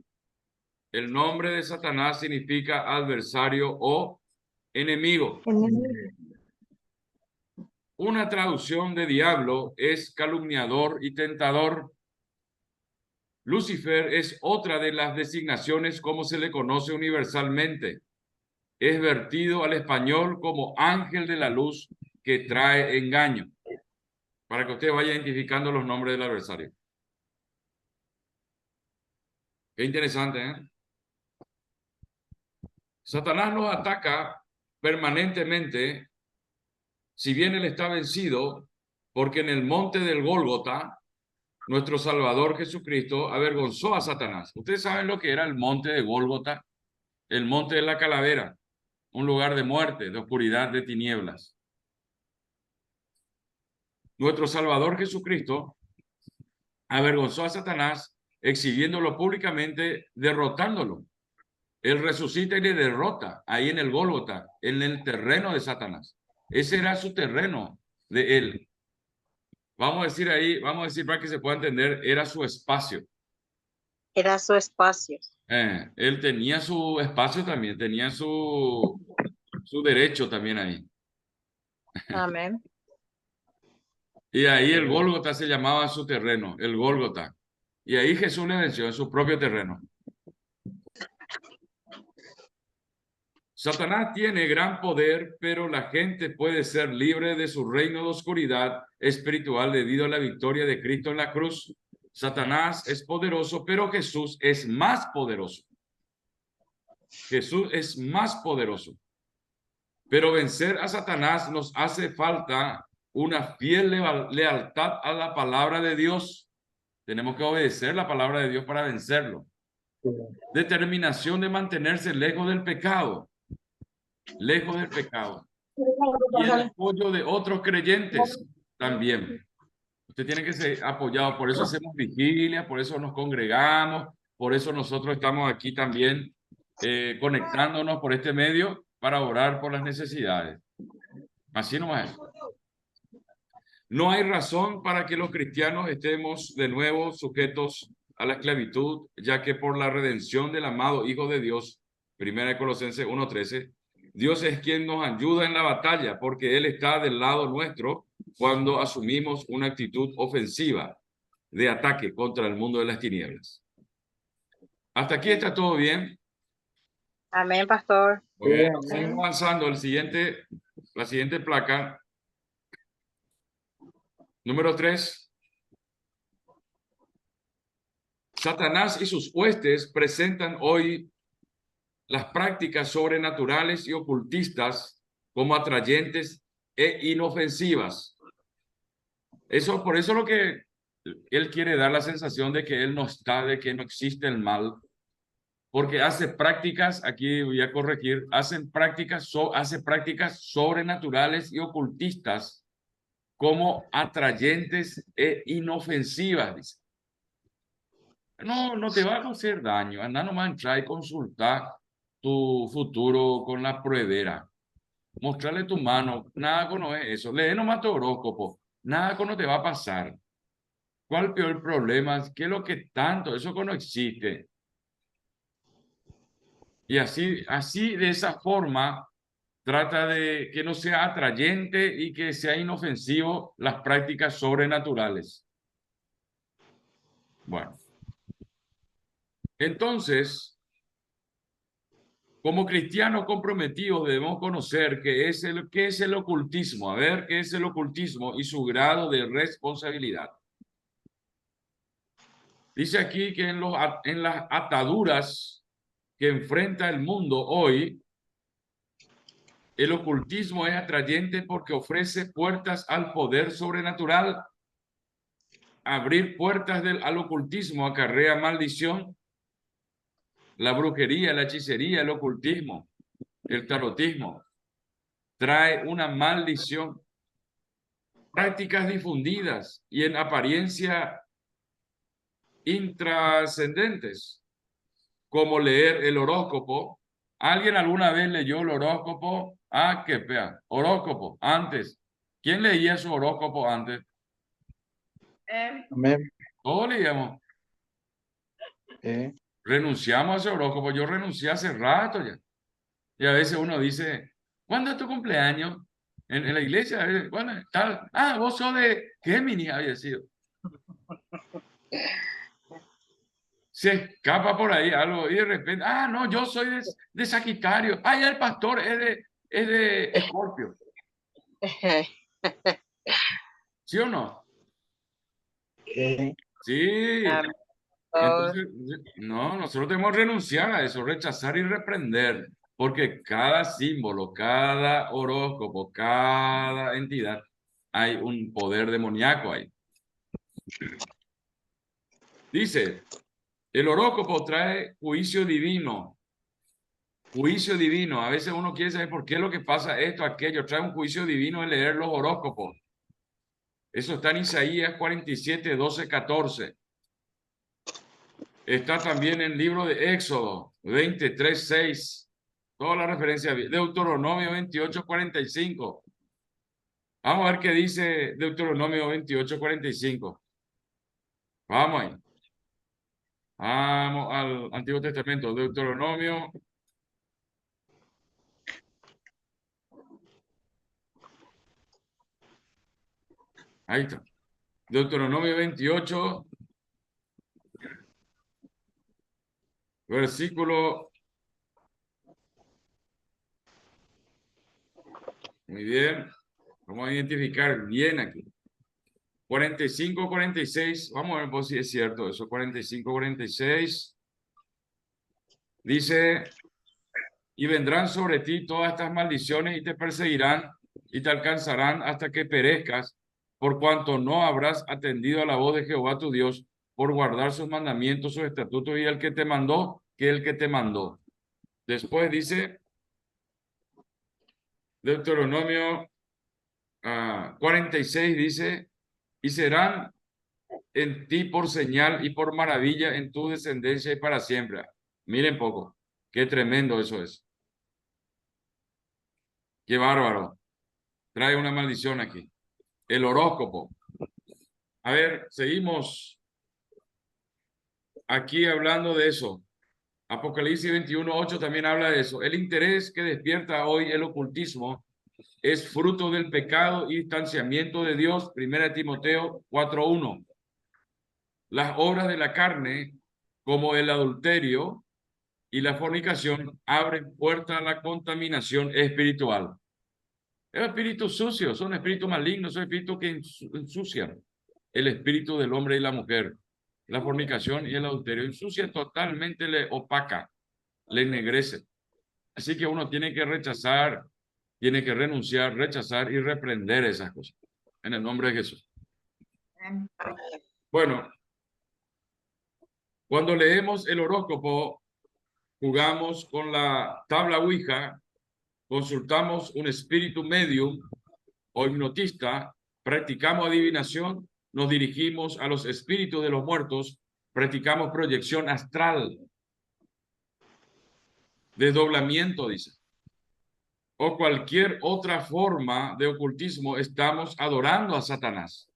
El nombre de Satanás significa adversario o enemigo. Una traducción de diablo es calumniador y tentador. Lucifer es otra de las designaciones como se le conoce universalmente. Es vertido al español como ángel de la luz que trae engaño. Para que usted vaya identificando los nombres del adversario. Qué interesante, ¿eh? Satanás nos ataca permanentemente, si bien él está vencido, porque en el monte del Gólgota, nuestro Salvador Jesucristo avergonzó a Satanás. Ustedes saben lo que era el monte de Gólgota, el monte de la calavera, un lugar de muerte, de oscuridad, de tinieblas. Nuestro Salvador Jesucristo avergonzó a Satanás, exhibiéndolo públicamente, derrotándolo. Él resucita y le derrota ahí en el Gólgota, en el terreno de Satanás. Ese era su terreno de él. Vamos a decir ahí, vamos a decir para que se pueda entender, era su espacio. Era su espacio. Él tenía su espacio también, tenía su derecho también ahí. Amén. Y ahí el Gólgota se llamaba su terreno, el Gólgota. Y ahí Jesús le venció en su propio terreno. Satanás tiene gran poder, pero la gente puede ser libre de su reino de oscuridad espiritual debido a la victoria de Cristo en la cruz. Satanás es poderoso, pero Jesús es más poderoso. Jesús es más poderoso. Pero vencer a Satanás nos hace falta una fiel lealtad a la palabra de Dios. Tenemos que obedecer la palabra de Dios para vencerlo. Determinación de mantenerse lejos del pecado. Lejos del pecado. Y el apoyo de otros creyentes también. Usted tiene que ser apoyado. Por eso hacemos vigilia, por eso nos congregamos, por eso nosotros estamos aquí también conectándonos por este medio para orar por las necesidades. Así nomás es. No hay razón para que los cristianos estemos de nuevo sujetos a la esclavitud, ya que por la redención del amado Hijo de Dios, 1 Colosenses 1:13, Dios es quien nos ayuda en la batalla, porque Él está del lado nuestro cuando asumimos una actitud ofensiva de ataque contra el mundo de las tinieblas. ¿Hasta aquí está todo bien? Amén, pastor. Bueno, seguimos avanzando. La siguiente placa. Número 3. Satanás y sus huestes presentan hoy las prácticas sobrenaturales y ocultistas como atrayentes e inofensivas. Por eso lo que él quiere dar la sensación de que él no está, de que no existe el mal, porque hace prácticas, aquí voy a corregir, hace prácticas sobrenaturales y ocultistas como atrayentes e inofensivas, dice. No te va a hacer daño, anda nomás a entrar y consultar tu futuro con la pruebera. Mostrarle tu mano, nada con no es eso. Lee nomás tu horóscopo, nada con no te va a pasar. ¿Cuál peor problema? ¿Qué es lo que tanto? Eso que no existe. Y así de esa forma, trata de que no sea atrayente y que sea inofensivo las prácticas sobrenaturales. Bueno. Entonces, como cristianos comprometidos debemos conocer qué es el ocultismo. A ver, ¿qué es el ocultismo y su grado de responsabilidad? Dice aquí que en las ataduras que enfrenta el mundo hoy, el ocultismo es atrayente porque ofrece puertas al poder sobrenatural. Abrir puertas al ocultismo acarrea maldición. La brujería, la hechicería, el ocultismo, el tarotismo, trae una maldición. prácticas difundidas y en apariencia intrascendentes, como leer el horóscopo. ¿Alguien alguna vez leyó el horóscopo? Ah, qué fea. Horóscopo, antes. ¿Quién leía su horóscopo antes? Amén. Todos leíamos. Renunciamos a ese horóscopo. Yo renuncié hace rato ya. Y a veces uno dice, ¿cuándo es tu cumpleaños? En la iglesia, bueno, tal. Ah, vos sos de Géminis, había sido. Se escapa por ahí algo y de repente, ah, no, yo soy de Sagitario. Ah, ya el pastor es de Escorpio. ¿Sí o no? Sí. Amén. Entonces, no, nosotros tenemos que renunciar a eso, rechazar y reprender, porque cada símbolo, cada horóscopo, cada entidad, hay un poder demoníaco ahí. Dice, el horóscopo trae juicio divino. Juicio divino. A veces uno quiere saber por qué es lo que pasa esto, aquello. Trae un juicio divino en leer los horóscopos. Eso está en Isaías 47, 12, 14. Está también en el libro de Éxodo 23, 6. Toda la referencia. Deuteronomio 28, 45. Vamos a ver qué dice Deuteronomio 28, 45. Vamos ahí. Vamos al Antiguo Testamento. Deuteronomio. Ahí está. Deuteronomio 28, versículo. Muy bien. Vamos a identificar bien aquí. 45, 46. Vamos a ver si es cierto eso. 45, 46. Dice, y vendrán sobre ti todas estas maldiciones y te perseguirán y te alcanzarán hasta que perezcas, por cuanto no habrás atendido a la voz de Jehová tu Dios, por guardar sus mandamientos, sus estatutos y el que te mandó, que el que te mandó. Después dice, Deuteronomio 46 dice, y serán en ti por señal y por maravilla en tu descendencia y para siempre. Miren poco, qué tremendo eso es. Qué bárbaro. Trae una maldición aquí. El horóscopo. A ver, seguimos aquí hablando de eso. Apocalipsis 21:8 también habla de eso. El interés que despierta hoy el ocultismo es fruto del pecado y distanciamiento de Dios. 1 Timoteo 4:1. Las obras de la carne, como el adulterio y la fornicación, abren puerta a la contaminación espiritual. Es espíritus sucios, son espíritus malignos, son espíritus que ensucian el espíritu del hombre y la mujer. La fornicación y el adulterio ensucian totalmente, le opaca, le ennegrece. Así que uno tiene que rechazar, tiene que renunciar, rechazar y reprender esas cosas. En el nombre de Jesús. Bueno, cuando leemos el horóscopo, jugamos con la tabla Ouija, consultamos un espíritu medium o hipnotista, practicamos adivinación, nos dirigimos a los espíritus de los muertos, practicamos proyección astral, desdoblamiento, dice, o cualquier otra forma de ocultismo, estamos adorando a Satanás.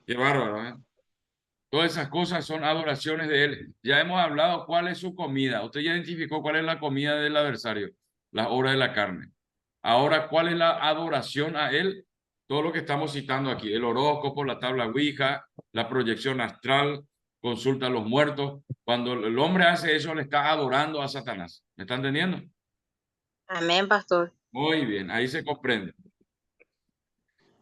Qué bárbaro, ¿eh? Todas esas cosas son adoraciones de él. Ya hemos hablado cuál es su comida. Usted ya identificó cuál es la comida del adversario, las obras de la carne. Ahora, ¿cuál es la adoración a él? Todo lo que estamos citando aquí, el horóscopo, la tabla Ouija, la proyección astral, consulta a los muertos. Cuando el hombre hace eso, le está adorando a Satanás. ¿Me están entendiendo? Amén, pastor. Muy bien, ahí se comprende.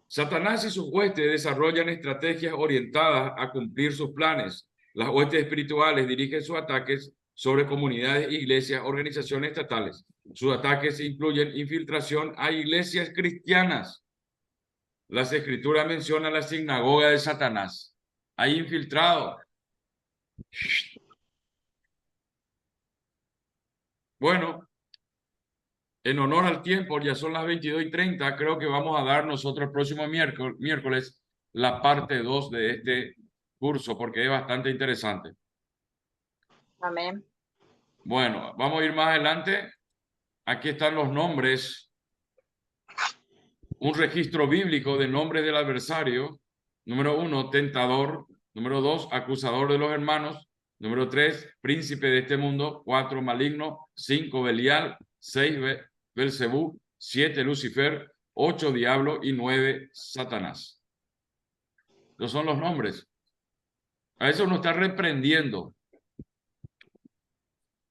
Satanás y sus huestes desarrollan estrategias orientadas a cumplir sus planes. Las huestes espirituales dirigen sus ataques sobre comunidades, iglesias, organizaciones estatales. Sus ataques incluyen infiltración a iglesias cristianas. Las escrituras mencionan la sinagoga de Satanás. Hay infiltrado. Bueno, en honor al tiempo, ya son las 22:30, creo que vamos a dar nosotros el próximo miércoles la parte 2 de este curso, porque es bastante interesante. Amén. Bueno, vamos a ir más adelante. Aquí están los nombres. Un registro bíblico de nombres del adversario. Número 1, tentador. Número 2, acusador de los hermanos. Número 3, príncipe de este mundo. 4, maligno. 5, Belial. 6, Belcebú. 7, Lucifer. 8, diablo. Y 9, Satanás. Esos son los nombres. A eso uno está reprendiendo.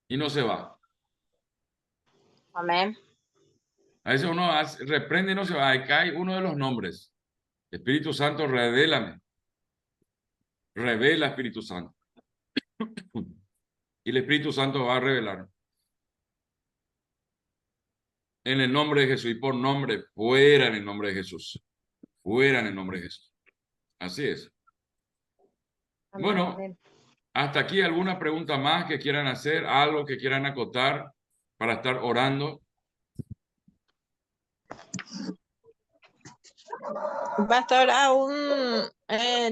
Y no se va. Amén. A veces uno reprende y no se va. Acá hay uno de los nombres. Espíritu Santo, revélame. Revela, Espíritu Santo. Y el Espíritu Santo va a revelar. En el nombre de Jesús y por nombre, fuera en el nombre de Jesús. Fuera en el nombre de Jesús. Así es. Amén. Bueno, hasta aquí alguna pregunta más que quieran hacer, algo que quieran acotar para estar orando. Pastor, aún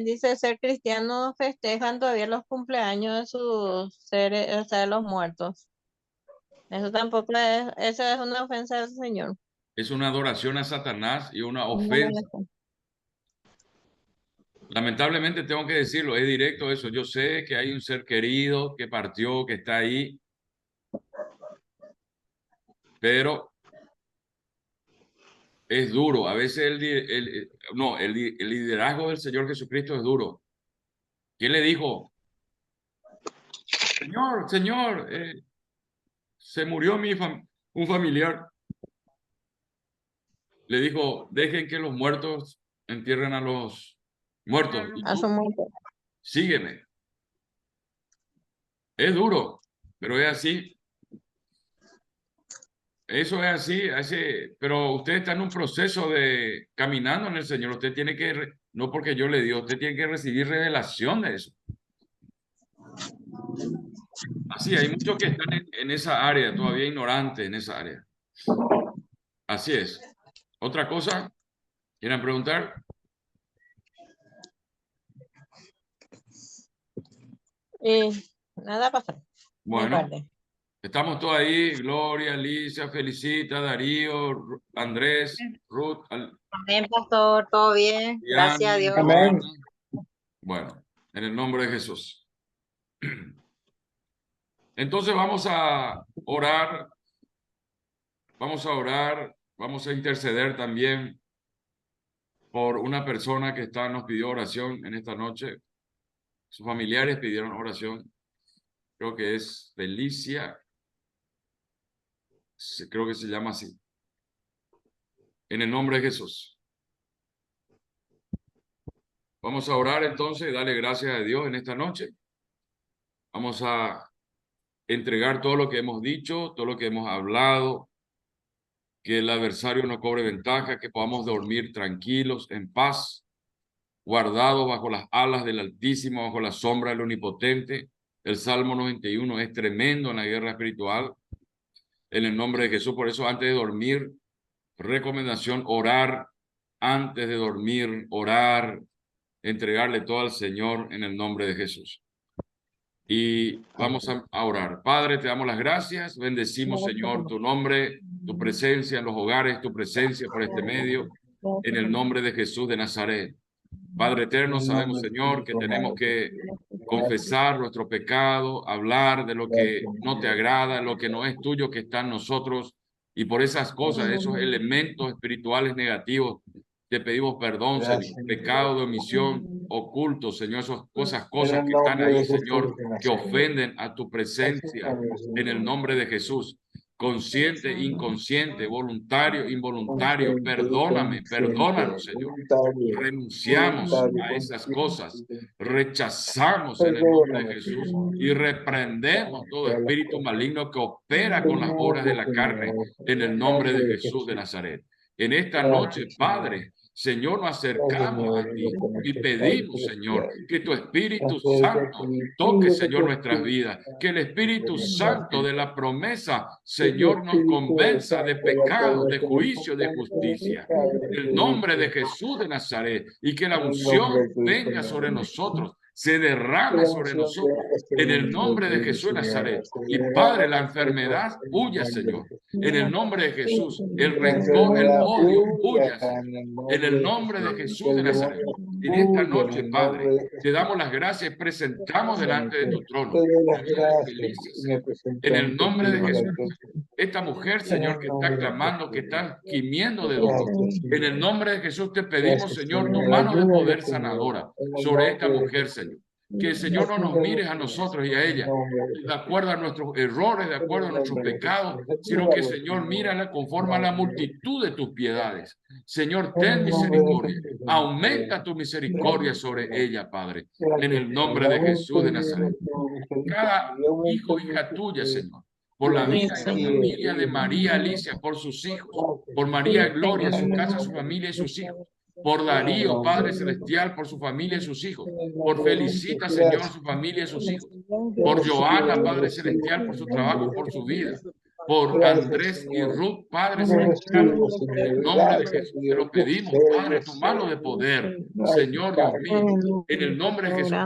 dice ser cristianos festejan todavía los cumpleaños de sus seres, o sea, de los muertos. Eso tampoco es, eso es una ofensa al Señor. Es una adoración a Satanás y una No, ofensa. Lamentablemente tengo que decirlo, es directo eso. Yo sé que hay un ser querido que partió, que está ahí, pero es duro. A veces el liderazgo del Señor Jesucristo es duro. ¿Quién le dijo? Señor, se murió un familiar. Le dijo, dejen que los muertos entierren a los muertos. Y a tú, su muerte. sígueme. Es duro, pero es así. Eso es así, pero usted está en un proceso de caminando en el Señor. Usted tiene que, no porque yo le digo, usted tiene que recibir revelación de eso. Así, hay muchos que están en esa área, todavía ignorantes en esa área. Así es. ¿Otra cosa? ¿Quieren preguntar? Nada pasa. Bueno, estamos todos ahí. Gloria, Alicia, Felicita, Darío, Andrés, Ruth, Amén, pastor. Todo bien. Gracias a Dios. Amén. Bueno, en el nombre de Jesús. Entonces vamos a orar. Vamos a orar. Vamos a interceder también por una persona que nos pidió oración en esta noche. Sus familiares pidieron oración. Creo que es Felicia. Creo que se llama así. En el nombre de Jesús. Vamos a orar entonces y darle gracias a Dios en esta noche. Vamos a entregar todo lo que hemos dicho, todo lo que hemos hablado, que el adversario no cobre ventaja, que podamos dormir tranquilos, en paz, guardados bajo las alas del Altísimo, bajo la sombra del Omnipotente. El Salmo 91 es tremendo en la guerra espiritual. En el nombre de Jesús, por eso antes de dormir, recomendación, orar. Antes de dormir, orar, entregarle todo al Señor en el nombre de Jesús. Y vamos a orar. Padre, te damos las gracias. Bendecimos, Señor, tu nombre, tu presencia en los hogares, tu presencia por este medio, en el nombre de Jesús de Nazaret. Padre eterno, sabemos, Señor, que tenemos que confesar nuestro pecado, hablar de lo que no te agrada, lo que no es tuyo que está en nosotros. Y por esas cosas, esos elementos espirituales negativos, te pedimos perdón, Señor. Pecado de omisión, oculto, Señor, esas cosas que están ahí, Señor, que ofenden a tu presencia en el nombre de Jesús. Consciente, inconsciente, voluntario, involuntario, perdónanos, Señor. Renunciamos a esas cosas, rechazamos en el nombre de Jesús y reprendemos todo espíritu maligno que opera con las obras de la carne en el nombre de Jesús de Nazaret. En esta noche, Padre, Señor, nos acercamos a ti y pedimos, Señor, que tu Espíritu Santo toque, Señor, nuestras vidas. Que el Espíritu Santo de la promesa, Señor, nos convenza de pecado, de juicio, de justicia. En el nombre de Jesús de Nazaret. Y que la unción venga sobre nosotros, se derrame sobre nosotros. En el nombre de Jesús de Nazaret. Y Padre, la enfermedad huya, Señor. En el nombre de Jesús, el rencor, el odio huya, Señor. En el nombre de Jesús de Nazaret. En esta noche, Padre, te damos las gracias y presentamos delante de tu trono la vida de Melissa, Señor. En el nombre de Jesús. Esta mujer, Señor, que está clamando, que está gimiendo de dolor. En el nombre de Jesús te pedimos, Señor, tu mano de poder sanadora sobre esta mujer, Señor. Que el Señor no nos mires a nosotros y a ella de acuerdo a nuestros errores, de acuerdo a nuestros pecados, sino que, Señor, mírala conforme a la multitud de tus piedades. Señor, ten misericordia. Aumenta tu misericordia sobre ella, Padre, en el nombre de Jesús de Nazaret. Cada hijo, hija tuya, Señor, por la vida y la familia de María Alicia, por sus hijos, por María Gloria, su casa, su familia y sus hijos, por Darío, Padre Celestial, por su familia y sus hijos, por Felicita, Señor, su familia y sus hijos, por Joana, Padre Celestial, por su trabajo, por su vida, por Andrés y Ruth, Padre Celestial, en el nombre de Jesús te lo pedimos, Padre, tu mano de poder, Señor Dios mío, en el nombre de Jesús,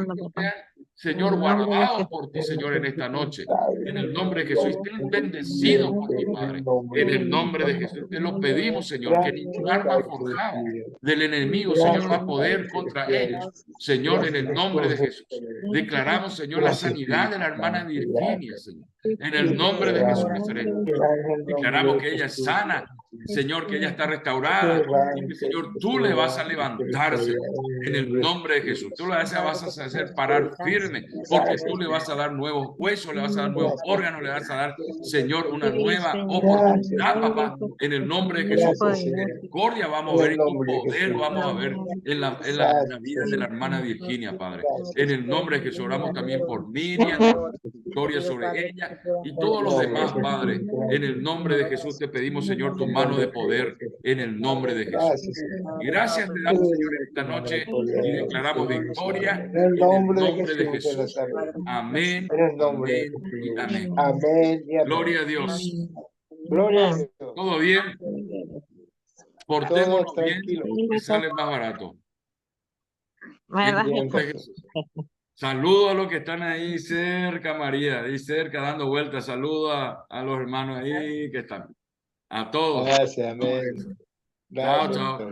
Señor, guardado por ti, Señor, en esta noche. En el nombre de Jesús, estén bendecidos por ti, Padre. En el nombre de Jesús, te lo pedimos, Señor, que ningún arma forjada del enemigo, Señor, va a poder contra ellos. Señor, en el nombre de Jesús, declaramos, Señor, la sanidad de la hermana Virginia, Señor. En el nombre de Jesús Nazaret, declaramos que ella es sana, Señor, que ella está restaurada y que, Señor, tú le vas a levantar, Señor, en el nombre de Jesús. Tú le vas a hacer parar firme, porque tú le vas a dar nuevos huesos, le vas a dar nuevos órganos, le vas a dar, Señor, una nueva oportunidad, papá, en el nombre de Jesús. Misericordia vamos a ver y tu poder vamos a ver en la vida de la hermana Virginia, Padre. En el nombre de Jesús oramos también por Miriam, gloria sobre ella y todos los demás, Padre. En el nombre de Jesús te pedimos, Señor, tu mano de poder, en el nombre de Jesús. Gracias te damos, Señor, esta noche y declaramos victoria en el nombre de Jesús. Amén, amén y amén. Amén. Gloria a Dios. Gloria a Dios. ¿Todo bien? Portémonos Todo bien, tranquilo. que sale más barato. ¿Verdad? Saludos a los que están ahí cerca, María, ahí cerca dando vueltas. Saludos a los hermanos ahí que están. A todos. Gracias, amén. Chao, chao.